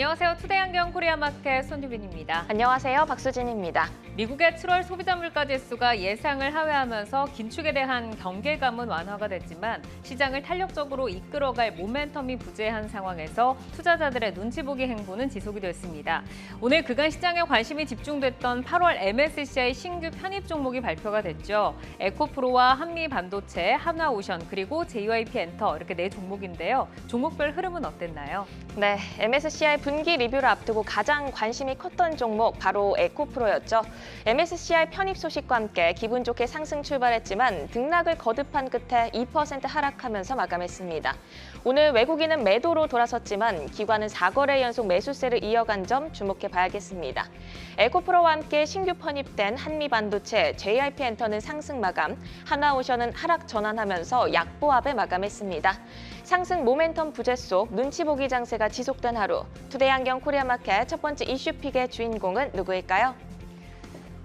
안녕하세요. 투데이안경 코리아마켓 손유빈입니다. 안녕하세요. 박수진입니다. 미국의 7월 소비자 물가지수가 예상을 하회하면서 긴축에 대한 경계감은 완화가 됐지만 시장을 탄력적으로 이끌어갈 모멘텀이 부재한 상황에서 투자자들의 눈치 보기 행보는 지속이 됐습니다. 오늘 그간 시장에 관심이 집중됐던 8월 MSCI 신규 편입 종목이 발표가 됐죠. 에코프로와 한미반도체, 하나오션, 그리고 JYP엔터 이렇게 4종목인데요. 종목별 흐름은 어땠나요? 네, MSCI 분기 리뷰를 앞두고 가장 관심이 컸던 종목 바로 에코프로였죠. MSCI 편입 소식과 함께 기분 좋게 상승 출발했지만 등락을 거듭한 끝에 2% 하락하면서 마감했습니다. 오늘 외국인은 매도로 돌아섰지만 기관은 4거래 연속 매수세를 이어간 점 주목해 봐야겠습니다. 에코프로와 함께 신규 편입된 한미반도체, JYP엔터는 상승 마감, 하나오션은 하락 전환하면서 약보합에 마감했습니다. 상승 모멘텀 부재 속 눈치 보기 장세가 지속된 하루. 투데이안경 코리아마켓 첫 번째 이슈픽의 주인공은 누구일까요?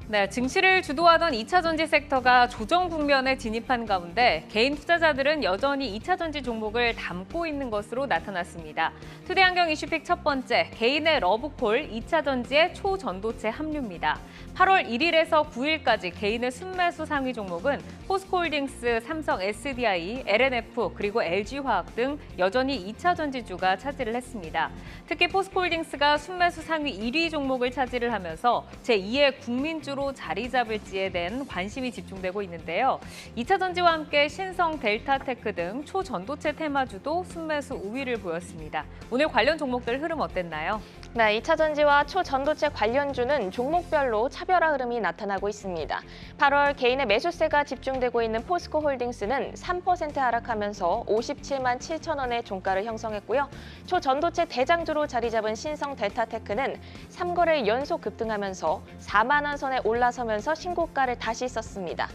네, 증시를 주도하던 2차 전지 섹터가 조정 국면에 진입한 가운데 개인 투자자들은 여전히 2차 전지 종목을 담고 있는 것으로 나타났습니다. 투데이안경 이슈픽 첫 번째, 개인의 러브콜 2차 전지의 초전도체 합류입니다. 8월 1일에서 9일까지 개인의 순매수 상위 종목은 포스코홀딩스, 삼성 SDI, LNF, 그리고 LG화학 등 여전히 2차 전지주가 차지를 했습니다. 특히 포스코홀딩스가 순매수 상위 1위 종목을 차지를 하면서 제2의 국민주로 자리 잡을지에 대한 관심이 집중되고 있는데요. 2차 전지와 함께 신성, 델타테크 등 초전도체 테마주도 순매수 우위를 보였습니다. 오늘 관련 종목들 흐름 어땠나요? 네, 2차 전지와 초전도체 관련주는 종목별로 차별화 흐름이 나타나고 있습니다. 8월 개인의 매수세가 집중되고 있는 포스코홀딩스는 3% 하락하면서 57만 7천 원의 종가를 형성했고요. 초전도체 대장주로 자리 잡은 신성 델타테크는 3거래 연속 급등하면서 4만 원 선에 올라서면서 신고가를 다시 썼습니다.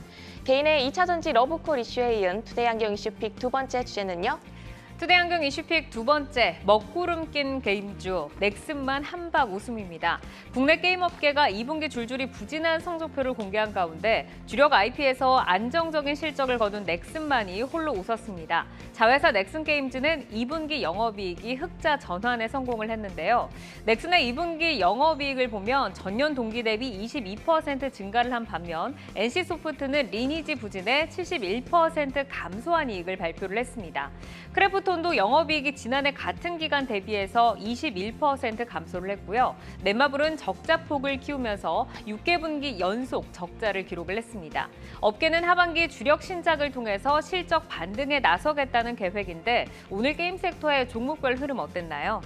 개인의 2차 전지 러브콜 이슈에 이은 투데이안경 이슈픽 두 번째 주제는요. 투데이안경 이슈픽 두 번째, 먹구름 낀 게임주, 넥슨만 한박 웃음입니다. 국내 게임 업계가 2분기 줄줄이 부진한 성적표를 공개한 가운데 주력 IP에서 안정적인 실적을 거둔 넥슨만이 홀로 웃었습니다. 자회사 넥슨게임즈는 2분기 영업이익이 흑자 전환에 성공을 했는데요. 넥슨의 2분기 영업이익을 보면 전년 동기 대비 22% 증가를 한 반면 NC소프트는 리니지 부진에 71% 감소한 이익을 발표를 했습니다. 크래프톤도 영업이익이 지난해 같은 기간 대비해서 21% 감소를 했고요. 넷마블은 적자폭을 키우면서 6개 분기 연속 적자를 기록을 했습니다. 업계는 하반기 주력 신작을 통해서 실적 반등에 나서겠다는 계획인데 오늘 게임 섹터의 종목별 흐름 어땠나요?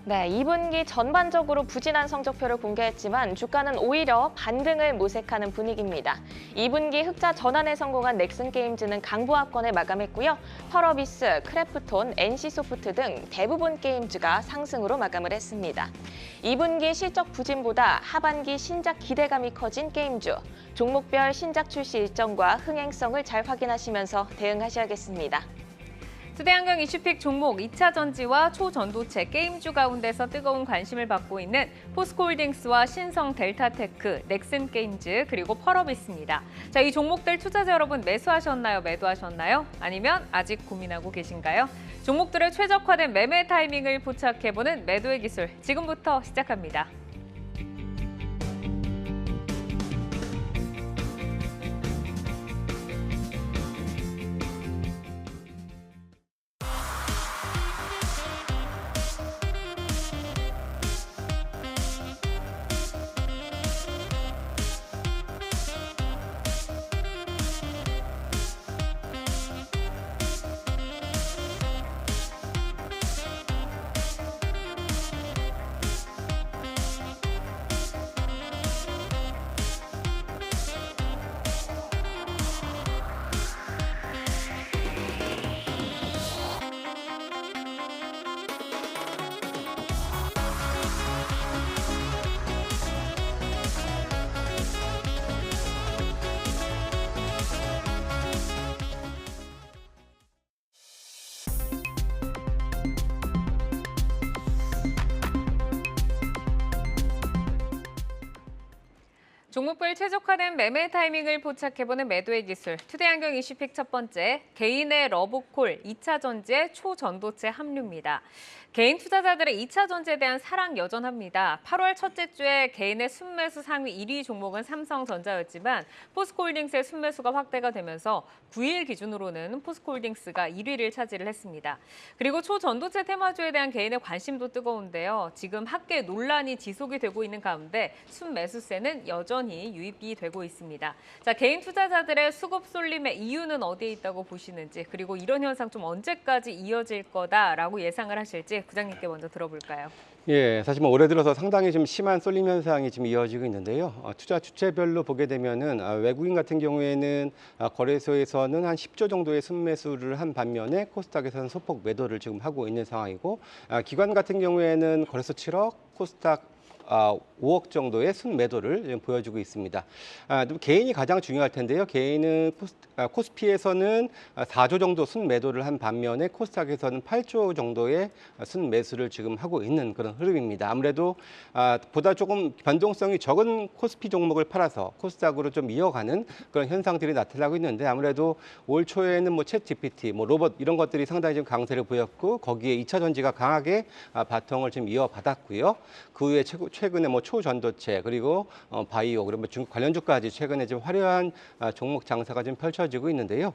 네, 2분기 전반적으로 부진한 성적표를 공개했지만 주가는 오히려 반등을 모색하는 분위기입니다. 2분기 흑자 전환에 성공한 넥슨게임즈는 강보합권에 마감했고요. 펄어비스, 크래프톤, NC소프트 등 대부분 게임주가 상승으로 마감을 했습니다. 2분기 실적 부진보다 하반기 신작 기대감이 커진 게임주. 종목별 신작 출시 일정과 흥행성을 잘 확인하시면서 대응하셔야겠습니다. 투데이안경 이슈픽 종목 2차 전지와 초전도체 게임주 가운데서 뜨거운 관심을 받고 있는 포스코홀딩스와 신성 델타테크, 넥슨게임즈, 그리고 펄어비스입니다. 자, 이 종목들 투자자 여러분 매수하셨나요? 매도하셨나요? 아니면 아직 고민하고 계신가요? 종목들의 최적화된 매매 타이밍을 포착해보는 매도의 기술, 지금부터 시작합니다. 종목별 최적화된 매매 타이밍을 포착해보는 매도의 기술. 투데이안경 이슈픽 첫 번째, 개인의 러브콜 2차 전지의 초전도체 합류입니다. 개인 투자자들의 2차 전지에 대한 사랑 여전합니다. 8월 첫째 주에 개인의 순매수 상위 1위 종목은 삼성전자였지만 포스코홀딩스의 순매수가 확대가 되면서 9일 기준으로는 포스코홀딩스가 1위를 차지를 했습니다. 그리고 초전도체 테마주에 대한 개인의 관심도 뜨거운데요. 지금 학계 논란이 지속이 되고 있는 가운데 순매수세는 여전히 유입이 되고 있습니다. 자, 개인 투자자들의 수급 쏠림의 이유는 어디에 있다고 보시는지, 그리고 이런 현상 좀 언제까지 이어질 거다라고 예상을 하실지 부장님께 먼저 들어볼까요? 예, 사실 뭐 올해 들어서 상당히 좀 심한 쏠림 현상이 지금 이어지고 있는데요. 투자 주체별로 보게 되면은 외국인 같은 경우에는 거래소에서는 한 10조 정도의 순매수를 한 반면에 코스닥에서는 소폭 매도를 지금 하고 있는 상황이고, 기관 같은 경우에는 거래소 7억, 코스닥 5억 정도의 순매도를 보여주고 있습니다. 개인이 가장 중요할 텐데요. 개인은 코스피에서는 4조 정도 순매도를 한 반면에 코스닥에서는 8조 정도의 순매수를 지금 하고 있는 그런 흐름입니다. 아무래도 보다 조금 변동성이 적은 코스피 종목을 팔아서 코스닥으로 좀 이어가는 그런 현상들이 나타나고 있는데, 아무래도 올 초에는 뭐 챗 GPT, 뭐 로봇 이런 것들이 상당히 좀 강세를 보였고, 거기에 2차 전지가 강하게 바통을 좀 이어받았고요. 그 후에 최근에 뭐 초전도체 그리고 바이오 그리고 중국 관련주까지 최근에 좀 화려한 종목 장사가 좀 펼쳐지고 있는데요.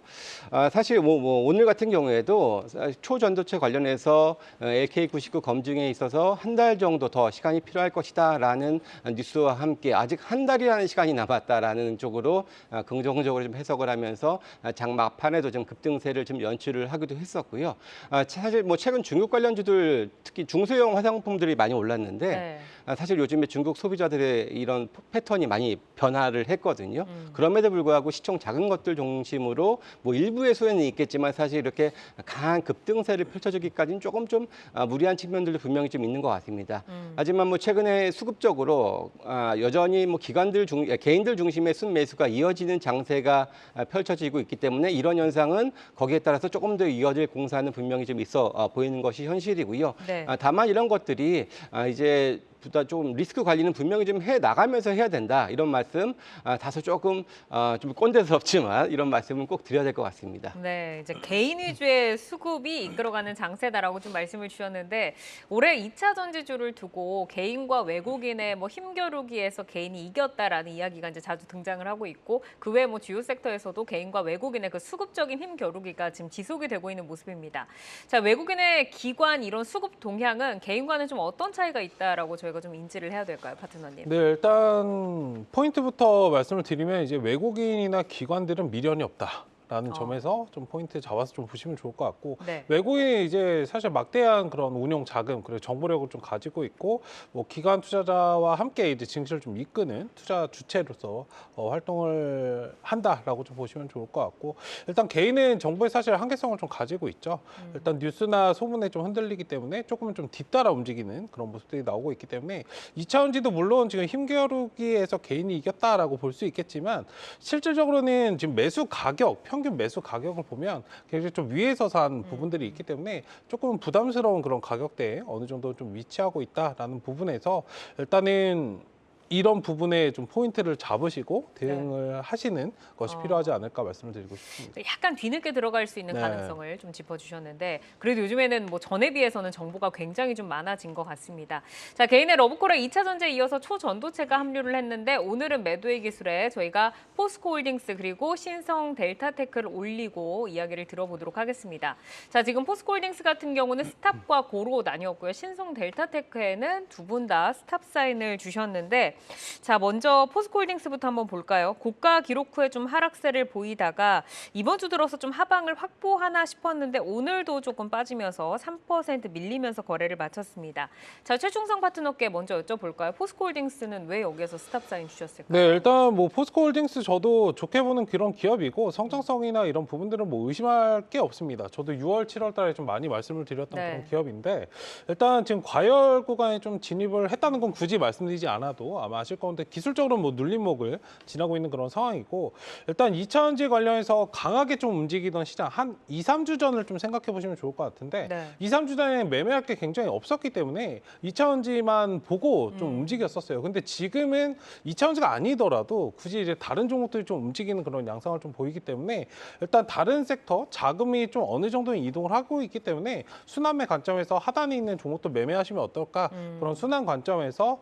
사실 뭐 오늘 같은 경우에도 초전도체 관련해서 LK99 검증에 있어서 한 달 정도 더 시간이 필요할 것이다라는 뉴스와 함께 아직 한 달이라는 시간이 남았다라는 쪽으로 긍정적으로 좀 해석을 하면서 장막판에도 좀 급등세를 좀 연출을 하기도 했었고요. 사실 뭐 최근 중국 관련주들 특히 중소형 화장품들이 많이 올랐는데. 네. 사실 요즘에 중국 소비자들의 이런 패턴이 많이 변화를 했거든요. 그럼에도 불구하고 시총 작은 것들 중심으로 뭐 일부의 소외는 있겠지만 사실 이렇게 강한 급등세를 펼쳐주기까지는 조금 좀 무리한 측면들도 분명히 좀 있는 것 같습니다. 하지만 뭐 최근에 수급적으로 여전히 뭐 개인들 중심의 순매수가 이어지는 장세가 펼쳐지고 있기 때문에 이런 현상은 거기에 따라서 조금 더 이어질 공사는 분명히 좀 있어 보이는 것이 현실이고요. 네. 다만 이런 것들이 이제 보다 좀 리스크 관리는 분명히 좀 해 나가면서 해야 된다. 이런 말씀 다소 조금 좀 꼰대스럽지만 이런 말씀은 꼭 드려야 될 것 같습니다. 네, 이제 개인 위주의 수급이 이끌어가는 장세다라고 좀 말씀을 주셨는데, 올해 2차 전지주를 두고 개인과 외국인의 뭐 힘겨루기에서 개인이 이겼다라는 이야기가 이제 자주 등장을 하고 있고, 그 외 뭐 주요 섹터에서도 개인과 외국인의 그 수급적인 힘겨루기가 지금 지속이 되고 있는 모습입니다. 자, 외국인의 기관 이런 수급 동향은 개인과는 좀 어떤 차이가 있다라고 저희가 좀 인지를 해야 될까요, 파트너님? 네, 일단 포인트부터 말씀을 드리면 이제 외국인이나 기관들은 미련이 없다라는 점에서 좀 포인트 잡아서 좀 보시면 좋을 것 같고, 네. 외국인이 이제 사실 막대한 그런 운용 자금 그리고 정보력을 좀 가지고 있고, 뭐 기관 투자자와 함께 이제 증시를 좀 이끄는 투자 주체로서 활동을 한다라고 좀 보시면 좋을 것 같고, 일단 개인은 정보의 사실 한계성을 좀 가지고 있죠. 일단 뉴스나 소문에 좀 흔들리기 때문에 조금은 좀 뒤따라 움직이는 그런 모습들이 나오고 있기 때문에 2차전지도 물론 지금 힘겨루기에서 개인이 이겼다라고 볼 수 있겠지만, 실질적으로는 지금 매수 가격, 평균 매수 가격을 보면 굉장히 좀 위에서 산 부분들이 있기 때문에 조금 부담스러운 그런 가격대에 어느 정도 좀 위치하고 있다라는 부분에서 일단은 이런 부분에 좀 포인트를 잡으시고 대응을 하시는 것이 필요하지 않을까 말씀을 드리고 싶습니다. 약간 뒤늦게 들어갈 수 있는 네. 가능성을 좀 짚어주셨는데, 그래도 요즘에는 뭐 전에 비해서는 정보가 굉장히 좀 많아진 것 같습니다. 자, 개인의 러브콜의 2차 전지에 이어서 초전도체가 합류를 했는데, 오늘은 매도의 기술에 저희가 포스코홀딩스 그리고 신성 델타테크를 올리고 이야기를 들어보도록 하겠습니다. 자, 지금 포스코홀딩스 같은 경우는 스탑과 고로 나뉘었고요. 신성 델타테크에는 두 분 다 스탑 사인을 주셨는데, 자, 먼저 포스코홀딩스부터 한번 볼까요? 고가 기록 후에 좀 하락세를 보이다가 이번 주 들어서 좀 하방을 확보하나 싶었는데 오늘도 조금 빠지면서 3% 밀리면서 거래를 마쳤습니다. 자, 최충성 파트너께 먼저 여쭤볼까요? 포스코홀딩스는 왜 여기에서 스탑 사인 주셨을까요? 네, 일단 뭐 포스코홀딩스 저도 좋게 보는 그런 기업이고, 성장성이나 이런 부분들은 뭐 의심할 게 없습니다. 저도 6월, 7월 달에 좀 많이 말씀을 드렸던 네. 그런 기업인데, 일단 지금 과열 구간에 좀 진입을 했다는 건 굳이 말씀드리지 않아도 아마 아실 건데 기술적으로 뭐 눌림목을 지나고 있는 그런 상황이고 일단 2차전지 관련해서 강하게 좀 움직이던 시장 한 2, 3주 전을 좀 생각해 보시면 좋을 것 같은데 네. 2, 3주 전에 매매할 게 굉장히 없었기 때문에 2차전지만 보고 좀 움직였었어요. 근데 지금은 2차전지가 아니더라도 굳이 이제 다른 종목들이 좀 움직이는 그런 양상을 좀 보이기 때문에 일단 다른 섹터 자금이 좀 어느 정도는 이동을 하고 있기 때문에 순환매 관점에서 하단에 있는 종목도 매매하시면 어떨까 그런 순환 관점에서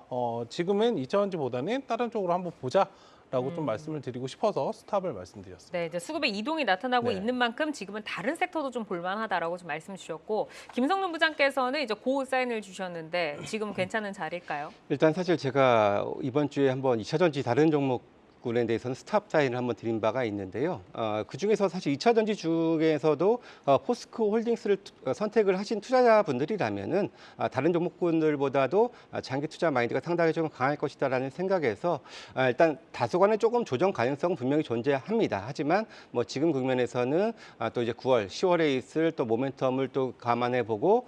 지금은 2차전지보다는 다른 쪽으로 한번 보자라고 좀 말씀을 드리고 싶어서 스탑을 말씀드렸습니다. 네, 이제 수급의 이동이 나타나고 네. 있는 만큼 지금은 다른 섹터도 좀 볼만하다라고 좀 말씀 주셨고 김성준 부장께서는 이제 고 사인을 주셨는데 지금 괜찮은 자리일까요? 일단 사실 제가 이번 주에 한번 2차전지 다른 종목군에 대해서는 스탑 사인을 한번 드린 바가 있는데요. 그 중에서 사실 2차전지 중에서도 포스코 홀딩스를 선택을 하신 투자자분들이라면은 다른 종목군들보다도 장기 투자 마인드가 상당히 좀 강할 것이다라는 생각에서 일단 다소간의 조금 조정 가능성은 분명히 존재합니다. 하지만 뭐 지금 국면에서는 또 이제 9월, 10월에 있을 또 모멘텀을 또 감안해 보고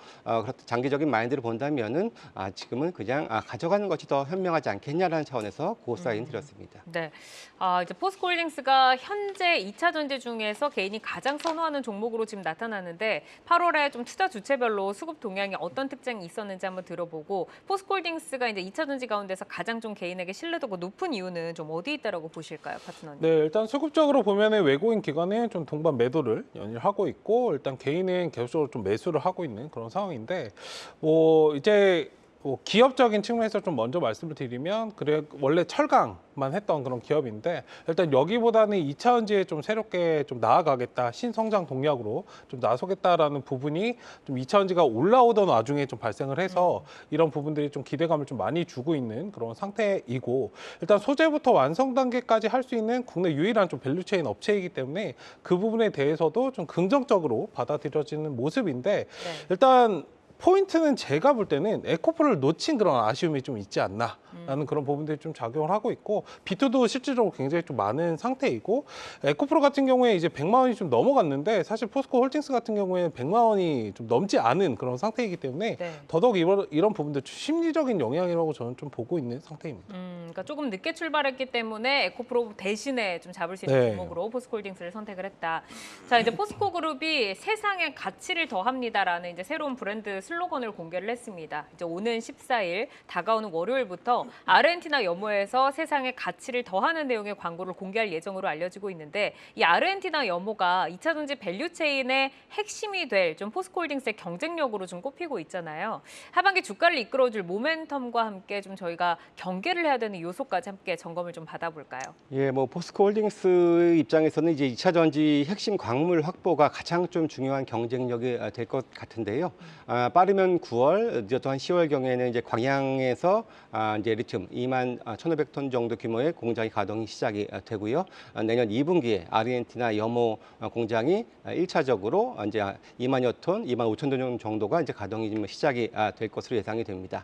장기적인 마인드를 본다면은 지금은 그냥 가져가는 것이 더 현명하지 않겠냐라는 차원에서 고 사인 드렸습니다. 네. 이제 포스코홀딩스가 현재 2차 전지 중에서 개인이 가장 선호하는 종목으로 지금 나타나는데 8월에 좀 투자 주체별로 수급 동향이 어떤 특징이 있었는지 한번 들어보고 포스코홀딩스가 이제 2차 전지 가운데서 가장 좀 개인에게 신뢰도가 높은 이유는 좀 어디 있다라고 보실까요, 파트너님? 네, 일단 수급적으로 보면은 외국인 기관은 좀 동반 매도를 연일하고 있고 일단 개인은 계속적으로 좀 매수를 하고 있는 그런 상황인데 이제 기업적인 측면에서 좀 먼저 말씀을 드리면 그래 원래 철강만 했던 그런 기업인데 일단 여기보다는 2차전지에 좀 새롭게 좀 나아가겠다 신성장 동력으로 좀 나서겠다라는 부분이 좀 2차전지가 올라오던 와중에 좀 발생을 해서 이런 부분들이 좀 기대감을 좀 많이 주고 있는 그런 상태이고 일단 소재부터 완성 단계까지 할 수 있는 국내 유일한 좀 밸류체인 업체이기 때문에 그 부분에 대해서도 좀 긍정적으로 받아들여지는 모습인데 네. 일단 포인트는 제가 볼 때는 에코프를 놓친 그런 아쉬움이 좀 있지 않나라는 그런 부분들이 좀 작용을 하고 있고 비트도 실질적으로 굉장히 좀 많은 상태이고 에코프로 같은 경우에 이제 100만 원이 좀 넘어갔는데 사실 포스코 홀딩스 같은 경우에는 100만 원이 좀 넘지 않은 그런 상태이기 때문에 네. 더더욱 이런 부분들 심리적인 영향이라고 저는 좀 보고 있는 상태입니다. 그러니까 조금 늦게 출발했기 때문에 에코프로 대신에 좀 잡을 수 있는 네. 종목으로 포스코홀딩스를 선택을 했다. 자, 이제 포스코그룹이 세상에 가치를 더합니다라는 이제 새로운 브랜드 슬로건을 공개를 했습니다. 이제 오는 14일 다가오는 월요일부터 아르헨티나 염호에서 세상에 가치를 더하는 내용의 광고를 공개할 예정으로 알려지고 있는데 이 아르헨티나 염호가 2차 전지 밸류체인의 핵심이 될 좀 포스코홀딩스의 경쟁력으로 좀 꼽히고 있잖아요. 하반기 주가를 이끌어줄 모멘텀과 함께 좀 저희가 경계를 해야 되는 요소까지 함께 점검을 좀 받아볼까요? 예, 뭐 포스코홀딩스 입장에서는 이제 2차 전지 핵심 광물 확보가 가장 좀 중요한 경쟁력이 될 것 같은데요. 빠르면 9월, 늦어도 한 10월 경에는 이제 광양에서 이제 리튬 2만 1,500톤 정도 규모의 공장이 가동이 시작이 되고요. 내년 2분기에 아르헨티나 염호 공장이 1차적으로 이제 2만여 톤, 2만 5천 톤 정도가 이제 가동이 좀 시작이 될 것으로 예상이 됩니다.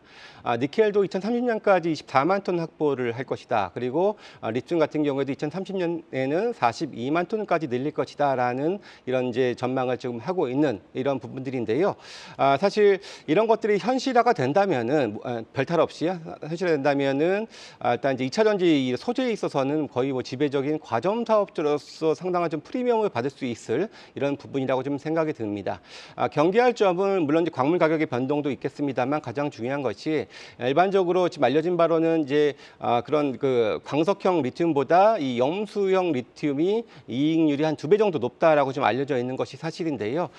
니켈도 2030년까지 24만 톤 확보를 할 것이다. 그리고 리튬 같은 경우에도 2030년에는 42만 톤까지 늘릴 것이다라는 이런 이제 전망을 지금 하고 있는 이런 부분들인데요. 사실 이런 것들이 현실화가 된다면은 별탈 없이 현실화된다면은 일단 이제 2차 전지 소재에 있어서는 거의 뭐 지배적인 과점 사업주로서 상당한 좀 프리미엄을 받을 수 있을 이런 부분이라고 좀 생각이 듭니다. 경계할 점은 물론 이제 광물 가격의 변동도 있겠습니다만 가장 중요한 것이 일반적으로 지금 알려진 바로는 이제 그런 그 광석형 리튬보다 이 염수형 리튬이 이익률이 한 2배 정도 높다라고 좀 알려져 있는 것이 사실인데요.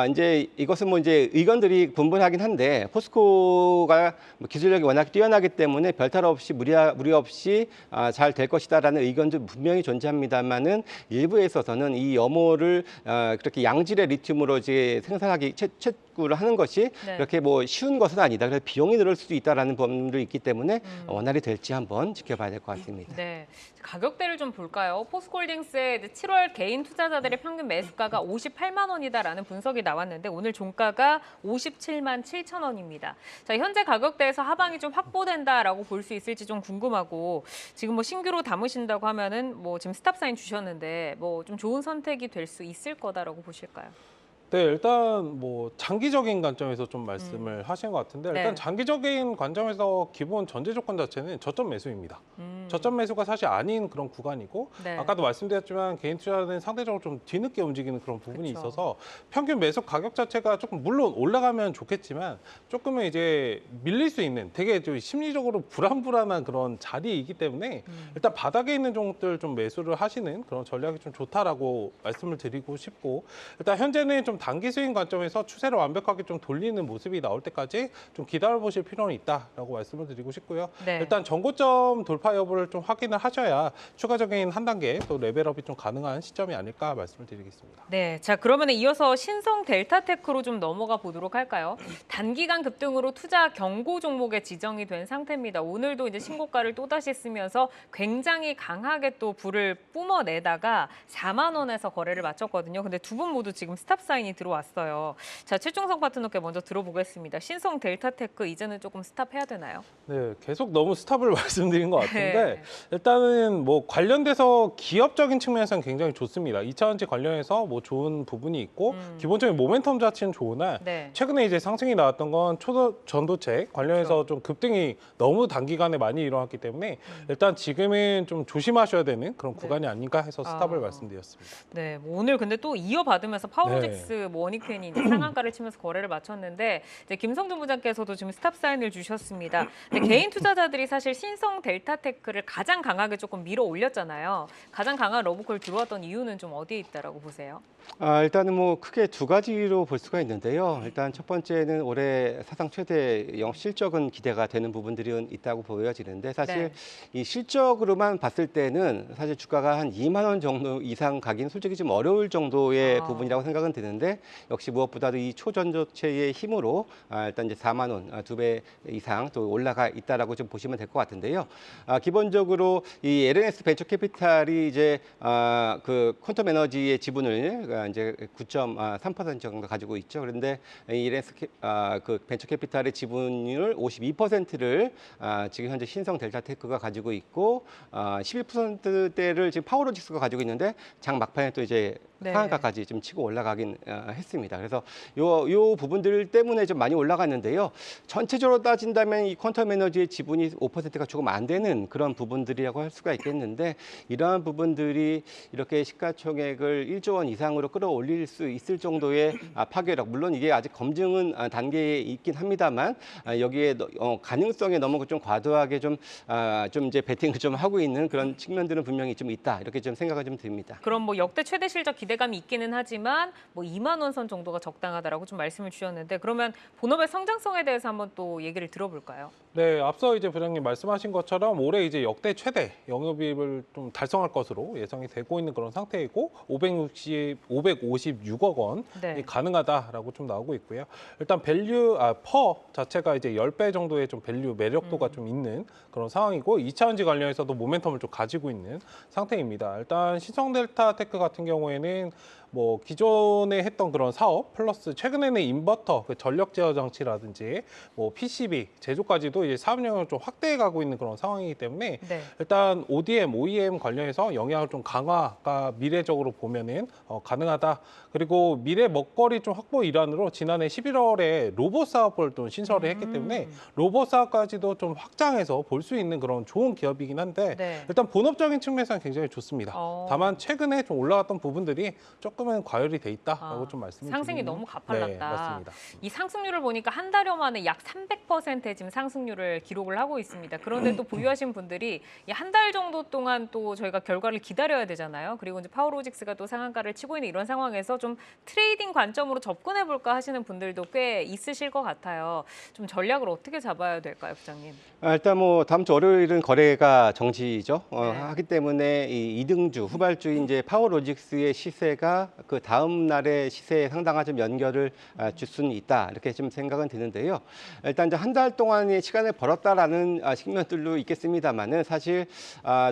이제 이것은 뭐 이제 의견들이 분분하긴 한데 포스코가 기술력이 워낙 뛰어나기 때문에 별탈 없이 무리 없이 잘 될 것이다라는 의견도 분명히 존재합니다만은 일부에 있어서는 이 염호를 그렇게 양질의 리튬으로 이제 생산하기 채굴을 하는 것이 네. 그렇게 뭐 쉬운 것은 아니다. 그래서 비용이 늘을 수도 있다라는 부분도 있기 때문에 원활히 될지 한번 지켜봐야 될 것 같습니다. 네, 가격대를 좀 볼까요? 포스코홀딩스의 7월 개인 투자자들의 평균 매수가가 58만 원이다라는 분석이 나왔는데 오늘 종가가 57만 7천 원입니다. 자, 현재 가격대에서 하방이 좀 확보된다라고 볼 수 있을지 좀 궁금하고 지금 뭐 신규로 담으신다고 하면은 뭐 지금 스탑 사인 주셨는데 뭐 좀 좋은 선택이 될 수 있을 거다라고 보실까요? 네, 일단 뭐 장기적인 관점에서 좀 말씀을 하신 것 같은데 일단 네. 장기적인 관점에서 기본 전제 조건 자체는 저점 매수입니다. 저점 매수가 사실 아닌 그런 구간이고 네. 아까도 말씀드렸지만 개인 투자는 상대적으로 좀 뒤늦게 움직이는 그런 부분이 그쵸. 있어서 평균 매수 가격 자체가 조금 물론 올라가면 좋겠지만 조금은 이제 밀릴 수 있는 되게 좀 심리적으로 불안불안한 그런 자리이기 때문에 일단 바닥에 있는 종목들 좀 매수를 하시는 그런 전략이 좀 좋다라고 말씀을 드리고 싶고 일단 현재는 좀 단기 스윙 관점에서 추세를 완벽하게 좀 돌리는 모습이 나올 때까지 좀 기다려 보실 필요는 있다라고 말씀을 드리고 싶고요. 네. 일단 전고점 돌파 여부를 좀 확인을 하셔야 추가적인 한 단계 또 레벨업이 좀 가능한 시점이 아닐까 말씀을 드리겠습니다. 네, 자 그러면 이어서 신성 델타테크로 좀 넘어가 보도록 할까요? 단기간 급등으로 투자 경고 종목에 지정이 된 상태입니다. 오늘도 이제 신고가를 또다시 쓰면서 굉장히 강하게 또 불을 뿜어내다가 4만 원에서 거래를 마쳤거든요. 근데 두 분 모두 지금 스탑 사인이 들어왔어요. 자, 최종석 파트너께 먼저 들어보겠습니다. 신성 델타테크 이제는 조금 스탑해야 되나요? 네, 계속 너무 스탑을 말씀드린 것 같은데 네. 일단은 뭐 관련돼서 기업적인 측면에서는 굉장히 좋습니다. 2차전지 관련해서 뭐 좋은 부분이 있고 기본적인 모멘텀 자체는 좋으나 네. 최근에 이제 상승이 나왔던 건 전도체 관련해서 좀 급등이 너무 단기간에 많이 일어났기 때문에 일단 지금은 좀 조심하셔야 되는 그런 구간이 아닌가 해서 스탑을 말씀드렸습니다. 네, 뭐 오늘 근데 또 이어받으면서 파워로직스 뭐 원익회니 이제 상한가를 치면서 거래를 마쳤는데 이제 김성준 부장께서도 지금 스탑 사인을 주셨습니다. 근데 개인 투자자들이 사실 신성 델타테크를 가장 강하게 조금 밀어 올렸잖아요. 가장 강한 러브콜 들어왔던 이유는 좀 어디에 있다라고 보세요? 일단은 뭐 크게 두 가지로 볼 수가 있는데요. 일단 첫 번째는 올해 사상 최대 영업 실적은 기대가 되는 부분들이 있다고 보여지는데 사실 이 실적으로만 봤을 때는 사실 주가가 한 2만 원 정도 이상 가긴 솔직히 좀 어려울 정도의 부분이라고 생각은 드는데 역시 무엇보다도 이 초전도체의 힘으로 일단 이제 4만 원, 2배 이상 또 올라가 있다라고 좀 보시면 될 것 같은데요. 기본적으로 이 LNS 벤처 캐피탈이 이제 그 퀀텀 에너지의 지분을 이제 9.3% 정도 가지고 있죠. 그런데 이 LNS 그 벤처 캐피탈의 지분율 52%를 지금 현재 신성 델타테크가 가지고 있고 11%대를 지금 파워로직스가 가지고 있는데 장 막판에 또 이제 상한가까지 좀 치고 올라가긴 했습니다. 그래서 요 부분들 때문에 좀 많이 올라갔는데요. 전체적으로 따진다면 이 퀀텀 에너지의 지분이 5%가 조금 안 되는 그런 부분들이라고 할 수가 있겠는데 이러한 부분들이 이렇게 시가총액을 1조 원 이상으로 끌어올릴 수 있을 정도의 파괴력. 물론 이게 아직 검증은 단계에 있긴 합니다만 여기에 가능성에 너무 좀 과도하게 좀 이제 베팅을 좀 하고 있는 그런 측면들은 분명히 좀 있다. 이렇게 좀 생각이 좀 듭니다. 그럼 뭐 역대 최대 실적 기대감이 있기는 하지만 뭐 2만 원 선 정도가 적당하다라고 좀 말씀을 주셨는데 그러면 본업의 성장성에 대해서 한번 또 얘기를 들어볼까요? 네, 앞서 이제 부장님 말씀하신 것처럼 올해 이제 역대 최대 영업이익을 좀 달성할 것으로 예상이 되고 있는 그런 상태이고 556억 원이 가능하다라고 좀 나오고 있고요. 일단 퍼 자체가 이제 10배 정도의 좀 밸류 매력도가 좀 있는 그런 상황이고 2차전지 관련해서도 모멘텀을 좀 가지고 있는 상태입니다. 일단 신성델타테크 같은 경우에는 뭐 기존에 했던 그런 사업 플러스 최근에는 인버터, 그 전력 제어 장치라든지 뭐 PCB 제조까지도 이제 사업 영역을 좀 확대해 가고 있는 그런 상황이기 때문에 일단 ODM, OEM 관련해서 영향을 좀 강화가 미래적으로 보면은 가능하다. 그리고 미래 먹거리 좀 확보 일환으로 지난해 11월에 로봇 사업을 또 신설을 했기 때문에 로봇 사업까지도 좀 확장해서 볼 수 있는 그런 좋은 기업이긴 한데 일단 본업적인 측면에서는 굉장히 좋습니다. 다만 최근에 좀 올라갔던 부분들이 조금은 과열이 돼 있다라고 좀 말씀을 상승이 드리는. 너무 가팔랐다. 네, 맞습니다. 이 상승률을 보니까 한 달여 만에 약 300%의 지금 상승률을 기록을 하고 있습니다. 그런데 또 보유하신 분들이 한 달 정도 동안 또 저희가 결과를 기다려야 되잖아요. 그리고 이제 파워로직스가 또 상한가를 치고 있는 이런 상황에서 좀 트레이딩 관점으로 접근해 볼까 하시는 분들도 꽤 있으실 것 같아요. 좀 전략을 어떻게 잡아야 될까요, 부장님? 일단 뭐 다음 주 월요일은 거래가 정지죠. 하기 때문에 이 이등주, 후발주인 이제 파워로직스의 시세가 그 다음 날의 시세에 상당한 좀 연결을 줄 수는 있다. 이렇게 좀 생각은 드는데요. 일단 이제 한 달 동안의 시간을 벌었다라는 측면들도 있겠습니다만은 사실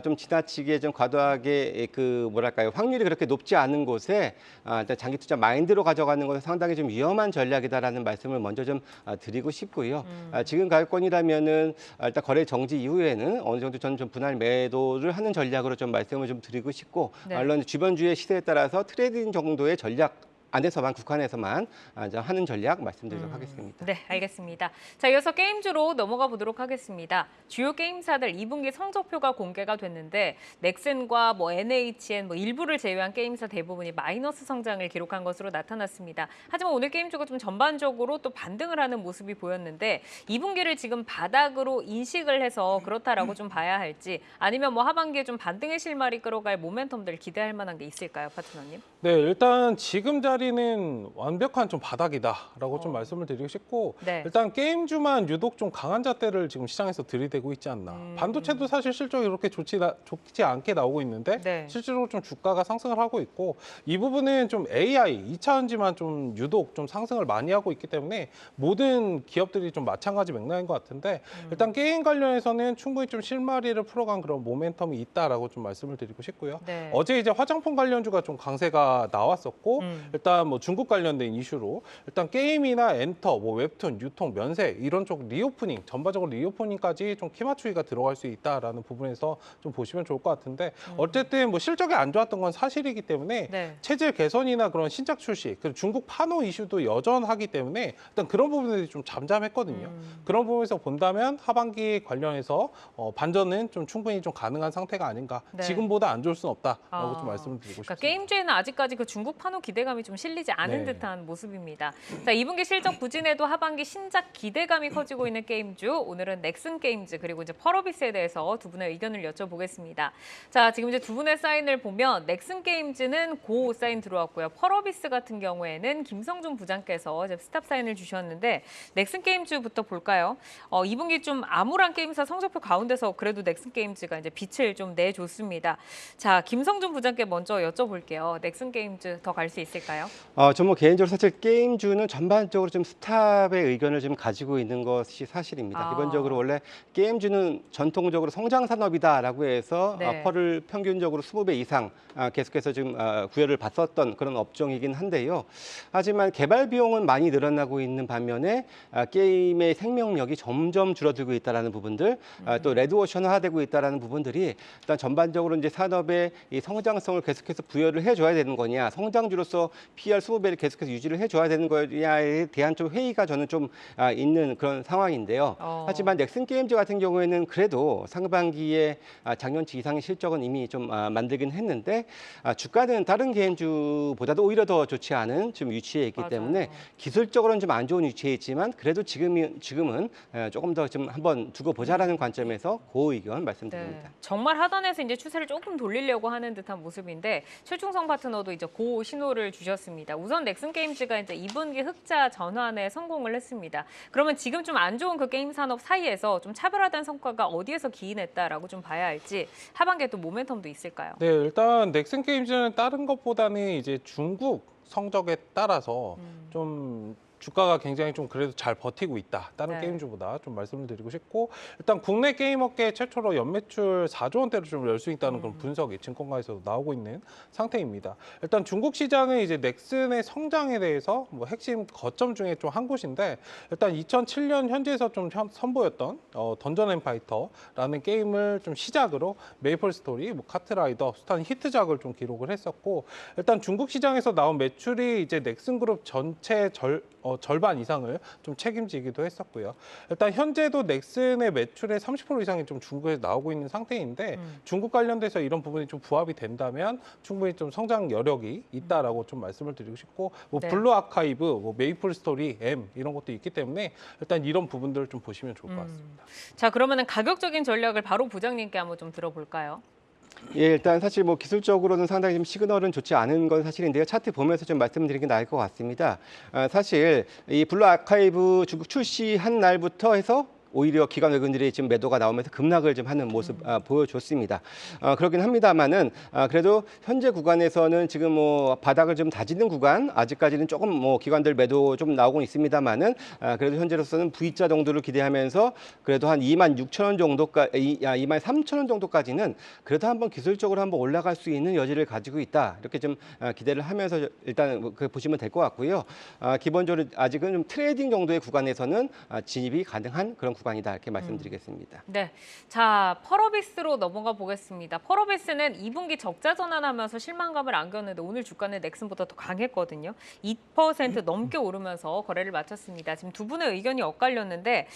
좀 지나치게 좀 과도하게 그 뭐랄까요 확률이 그렇게 높지 않은 곳에 일단 장기 투자 마인드로 가져가는 것은 상당히 좀 위험한 전략이다라는 말씀을 먼저 좀 드리고 싶고요. 지금 가격권이라면은 일단 거래 정지 이후에는 어느 정도 저는 좀 분할 매도를 하는 전략으로 좀 말씀을 좀 드리고 싶고 물론 주변주의 시세에 따라서 트레이딩 정도의 전략 안에서만 국한에서만 이제 하는 전략 말씀드리도록 하겠습니다. 네, 알겠습니다. 자, 이어서 게임주로 넘어가 보도록 하겠습니다. 주요 게임사들 2분기 성적표가 공개가 됐는데 넥슨과 NHN 일부를 제외한 게임사 대부분이 마이너스 성장을 기록한 것으로 나타났습니다. 하지만 오늘 게임주가 좀 전반적으로 또 반등을 하는 모습이 보였는데 2분기를 지금 바닥으로 인식을 해서 그렇다라고 좀 봐야 할지 아니면 하반기에 좀 반등의 실마리 끌어갈 모멘텀들 기대할 만한 게 있을까요, 파트너님? 네, 일단 지금 자리는 완벽한 좀 바닥이다라고 좀 말씀을 드리고 싶고 네. 일단 게임주만 유독 좀 강한 잣대를 지금 시장에서 들이대고 있지 않나. 반도체도 사실 실적이 그렇게 좋지 않게 나오고 있는데 네. 실제로 좀 주가가 상승을 하고 있고 이 부분은 좀 AI, 2차 전지만 좀 유독 좀 상승을 많이 하고 있기 때문에 모든 기업들이 좀 마찬가지 맥락인 것 같은데 일단 게임 관련해서는 충분히 좀 실마리를 풀어간 그런 모멘텀이 있다라고 좀 말씀을 드리고 싶고요. 네. 어제 이제 화장품 관련주가 좀 강세가 나왔었고 일단 중국 관련된 이슈로 일단 게임이나 엔터, 웹툰, 유통, 면세 이런 쪽 리오프닝 전반적으로 리오프닝까지 좀 키 맞추기가 들어갈 수 있다라는 부분에서 좀 보시면 좋을 것 같은데 어쨌든 실적이 안 좋았던 건 사실이기 때문에 네. 체질 개선이나 그런 신작 출시 그리고 중국 판호 이슈도 여전하기 때문에 일단 그런 부분들이 좀 잠잠했거든요. 그런 부분에서 본다면 하반기 관련해서 반전은 좀 충분히 좀 가능한 상태가 아닌가. 네. 지금보다 안 좋을 수는 없다라고 좀 말씀을 드리고 그러니까 싶습니다. 게임주에는 아직까지 그 중국 판호 기대감이 좀 실리지 않은 네. 듯한 모습입니다. 자, 2분기 실적 부진에도 하반기 신작 기대감이 커지고 있는 게임주. 오늘은 넥슨 게임즈 그리고 이제 펄어비스에 대해서 두 분의 의견을 여쭤보겠습니다. 자, 지금 이제 두 분의 사인을 보면 넥슨 게임즈는 고 사인 들어왔고요. 펄어비스 같은 경우에는 김성준 부장께서 이제 스탑 사인을 주셨는데 넥슨 게임즈부터 볼까요? 2분기 좀 암울한 게임사 성적표 가운데서 그래도 넥슨 게임즈가 이제 빛을 좀 내줬습니다. 자, 김성준 부장께 먼저 여쭤볼게요. 넥슨 게임즈 더 갈 수 있을까요? 저 개인적으로 사실 게임주는 전반적으로 좀 스탑의 의견을 좀 가지고 있는 것이 사실입니다. 기본적으로 원래 게임주는 전통적으로 성장 산업이다라고 해서 네. 펄을 평균적으로 20배 이상 계속해서 지금 구애를 받았던 그런 업종이긴 한데요. 하지만 개발 비용은 많이 늘어나고 있는 반면에 게임의 생명력이 점점 줄어들고 있다라는 부분들, 또 레드오션화되고 있다라는 부분들이 일단 전반적으로 이제 산업의 이 성장성을 계속해서 부여를 해줘야 되는 거냐, 성장주로서 PR 20배를 계속해서 유지를 해줘야 되는 거냐에 대한 좀 회의가 저는 좀 있는 그런 상황인데요. 하지만 넥슨 게임즈 같은 경우에는 그래도 상반기에 작년치 이상의 실적은 이미 좀 만들긴 했는데 주가는 다른 게임주보다도 오히려 더 좋지 않은 지금 위치에 있기 때문에 기술적으로는 좀 안 좋은 위치에 있지만 그래도 지금은 조금 더 좀 한번 두고 보자라는 관점에서 그 의견 말씀드립니다. 네. 정말 하단에서 이제 추세를 조금 돌리려고 하는 듯한 모습인데 최충성 파트너도 이제 고 신호를 주셨습니다. 우선 넥슨 게임즈가 이제 2분기 흑자 전환에 성공을 했습니다. 그러면 지금 좀 안 좋은 그 게임 산업 사이에서 좀 차별화된 성과가 어디에서 기인했다라고 좀 봐야 할지 하반기에 또 모멘텀도 있을까요? 네, 일단 넥슨 게임즈는 다른 것보다는 이제 중국 성적에 따라서 좀 주가가 굉장히 좀 그래도 잘 버티고 있다. 다른 네. 게임주보다 좀 말씀을 드리고 싶고 일단 국내 게임 업계 최초로 연매출 4조 원대로 좀 열 수 있다는 그런 분석이 증권가에서도 나오고 있는 상태입니다. 일단 중국 시장은 이제 넥슨의 성장에 대해서 핵심 거점 중에 좀 한 곳인데 일단 2007년 현지에서 좀 선보였던 던전 앤 파이터라는 게임을 좀 시작으로 메이플 스토리, 카트라이더, 수탄 히트작을 좀 기록을 했었고 일단 중국 시장에서 나온 매출이 이제 넥슨 그룹 전체 절반 이상을 좀 책임지기도 했었고요. 일단 현재도 넥슨의 매출의 30% 이상이 좀 중국에서 나오고 있는 상태인데 중국 관련돼서 이런 부분이 좀 부합이 된다면 충분히 좀 성장 여력이 있다라고 좀 말씀을 드리고 싶고 네. 블루 아카이브, 메이플 스토리, M 이런 것도 있기 때문에 일단 이런 부분들을 좀 보시면 좋을 것 같습니다. 자, 그러면은 가격적인 전략을 바로 부장님께 한번 좀 들어볼까요? 예, 일단 사실 기술적으로는 상당히 좀 시그널은 좋지 않은 건 사실인데요. 차트 보면서 좀 말씀드리는 게 나을 것 같습니다. 사실 이 블루 아카이브 중국 출시한 날부터 해서 오히려 기관 외국인들이 지금 매도가 나오면서 급락을 좀 하는 모습 보여줬습니다. 그렇긴 합니다만은 그래도 현재 구간에서는 지금 바닥을 좀 다지는 구간 아직까지는 조금 기관들 매도 좀 나오고 있습니다만은 그래도 현재로서는 V자 정도를 기대하면서 그래도 한 26,000원 정도까지 23,000원 정도까지는 그래도 한번 기술적으로 한번 올라갈 수 있는 여지를 가지고 있다. 이렇게 좀 기대를 하면서 일단 보시면 될 것 같고요. 기본적으로 아직은 좀 트레이딩 정도의 구간에서는 진입이 가능한 그런 구간이다 이렇게 말씀드리겠습니다. 네, 자 펄어비스로 넘어가 보겠습니다. 펄어비스는 2분기 적자 전환하면서 실망감을 안겼는데 오늘 주가는 넥슨보다 더 강했거든요. 2% 넘게 오르면서 거래를 마쳤습니다. 지금 두 분의 의견이 엇갈렸는데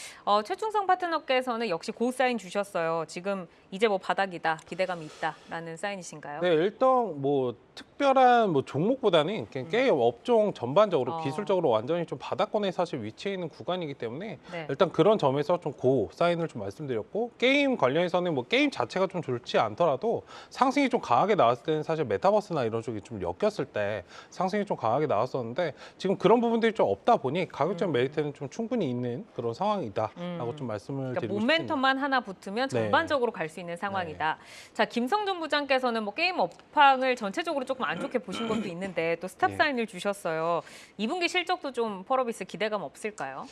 최충성 파트너께서는 역시 고 사인 주셨어요. 지금 이제 뭐 바닥이다, 기대감이 있다라는 사인이신가요? 네, 일단 뭐 특별한 뭐 종목보다는 그냥 게임 업종 전반적으로 기술적으로 완전히 좀 바닥권에 사실 위치해 있는 구간이기 때문에 네. 일단 그런 점에서 좀 고 사인을 좀 말씀드렸고, 게임 관련해서는 뭐 게임 자체가 좀 좋지 않더라도 상승이 좀 강하게 나왔을 때는 사실 메타버스나 이런 쪽이 좀 엮였을 때 상승이 좀 강하게 나왔었는데 지금 그런 부분들이 좀 없다 보니 가격적 메리트는 좀 충분히 있는 그런 상황이다라고 좀 말씀을 그러니까 드리고 싶습니다. 모멘텀만 하나 붙으면 네. 전반적으로 갈 수 있는 상황이다. 자, 김성준 부장께서는 뭐 게임 업황을 전체적으로 조금 안 좋게 보신 것도 있는데 또 스탑 네. 사인을 주셨어요. 2분기 실적도 좀 펄어비스 기대감 없을까요?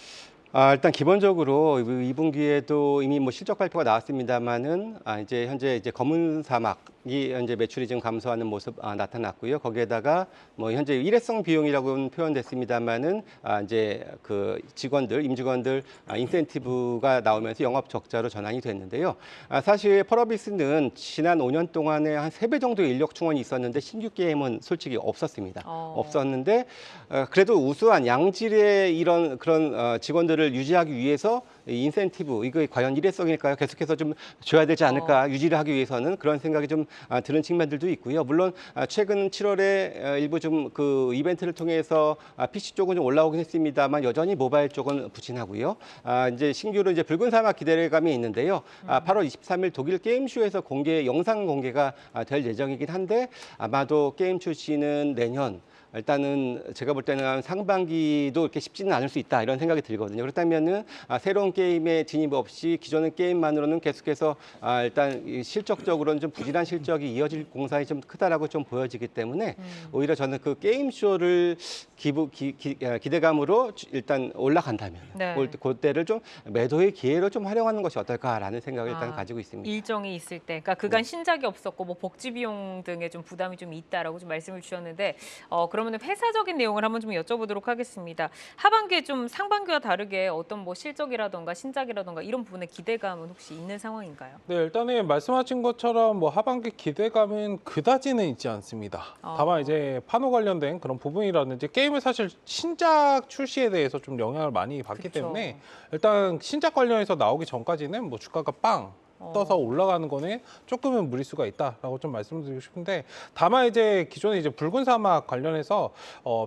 일단 기본적으로 2분기에도 이미 뭐 실적 발표가 나왔습니다만은 이제 현재 검은 사막이 현재 매출이 지금 감소하는 모습 나타났고요. 거기에다가 뭐 현재 일회성 비용이라고는 표현됐습니다만은 이제 그 임직원들 인센티브가 나오면서 영업 적자로 전환이 됐는데요. 사실 펄어비스는 지난 5년 동안에 한 3배 정도의 인력 충원이 있었는데 신규 게임은 솔직히 없었습니다. 없었는데 그래도 우수한 양질의 이런 그런 직원들을 유지하기 위해서 인센티브 이거 과연 일회성일까요? 계속해서 좀 줘야 되지 않을까 유지를 하기 위해서는 그런 생각이 좀 드는 측면들도 있고요. 물론 최근 7월에 일부 좀 그 이벤트를 통해서 PC 쪽은 좀 올라오긴 했습니다만 여전히 모바일 쪽은 부진하고요. 이제 신규로 이제 붉은 사막 기대감이 있는데요. 8월 23일 독일 게임쇼에서 영상 공개가 될 예정이긴 한데 아마도 게임 출시는 내년. 일단은 제가 볼 때는 상반기도 이렇게 쉽지는 않을 수 있다 이런 생각이 들거든요. 그렇다면은 새로운 게임에 진입 없이 기존의 게임만으로는 계속해서 일단 실적적으로는 좀 부진한 실적이 이어질 공산이 좀 크다라고 좀 보여지기 때문에 오히려 저는 그 게임 쇼를 기대감으로 일단 올라간다면 네. 그때를 좀 매도의 기회로 좀 활용하는 것이 어떨까라는 생각을 일단 가지고 있습니다. 일정이 있을 때, 그러니까 그간 신작이 없었고 뭐 복지 비용 등의 좀 부담이 좀 있다라고 좀 말씀을 주셨는데 그러면 회사적인 내용을 한번 좀 여쭤보도록 하겠습니다. 하반기에 좀 상반기와 다르게 어떤 뭐 실적이라던가 신작이라던가 이런 부분의 기대감은 혹시 있는 상황인가요? 네, 일단은 말씀하신 것처럼 뭐 하반기 기대감은 그다지는 있지 않습니다. 다만 이제 판호 관련된 그런 부분이라든지 게임을 사실 신작 출시에 대해서 좀 영향을 많이 받기 때문에 일단 신작 관련해서 나오기 전까지는 뭐 주가가 빵 떠서 올라가는 거는 조금은 무리수가 있다라고 좀 말씀드리고 싶은데, 다만 이제 기존에 이제 붉은 사막 관련해서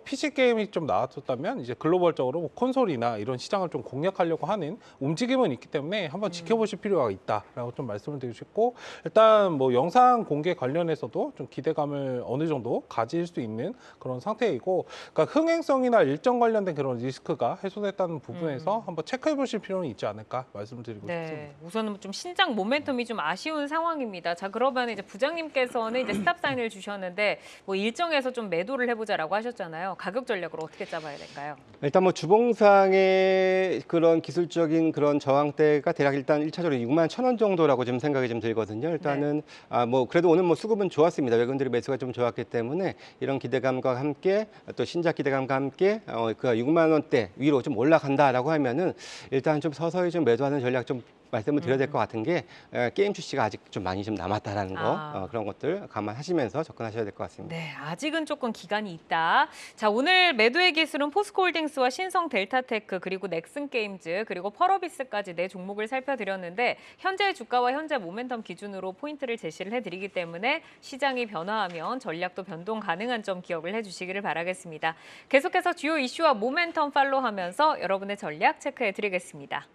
PC 게임이 좀 나왔었다면 이제 글로벌적으로 뭐 콘솔이나 이런 시장을 좀 공략하려고 하는 움직임은 있기 때문에 한번 지켜보실 필요가 있다라고 좀 말씀을 드리고 싶고, 일단 뭐 영상 공개 관련해서도 좀 기대감을 어느 정도 가질 수 있는 그런 상태이고, 그러니까 흥행성이나 일정 관련된 그런 리스크가 해소됐다는 부분에서 한번 체크해 보실 필요는 있지 않을까 말씀을 드리고 싶습니다. 우선은 좀 신작 모멘텀이 좀 아쉬운 상황입니다. 자, 그러면 이제 부장님께서는 이제 스탑 사인을 주셨는데 뭐 일정에서 좀 매도를 해보자라고 하셨잖아요. 가격 전략으로 어떻게 잡아야 될까요? 일단 뭐 주봉상의 그런 기술적인 그런 저항대가 대략 일단 1차적으로 61,000원 정도라고 좀 생각이 좀 들거든요. 일단은 뭐 그래도 오늘 뭐 수급은 좋았습니다. 외국인들의 매수가 좀 좋았기 때문에 이런 기대감과 함께 또 신작 기대감과 함께 그 6만 원대 위로 좀 올라간다라고 하면은 일단 좀 서서히 좀 매도하는 전략 좀 말씀을 드려야 될 것 같은 게 게임 출시가 아직 좀 많이 좀 남았다라는 거 그런 것들 감안하시면서 접근하셔야 될 것 같습니다. 네, 아직은 조금 기간이 있다. 자, 오늘 매도의 기술은 포스코홀딩스와 신성 델타테크 그리고 넥슨 게임즈 그리고 펄어비스까지 네 종목을 살펴드렸는데 현재 주가와 현재 모멘텀 기준으로 포인트를 제시를 해드리기 때문에 시장이 변화하면 전략도 변동 가능한 점 기억을 해주시기를 바라겠습니다. 계속해서 주요 이슈와 모멘텀 팔로우하면서 여러분의 전략 체크해드리겠습니다.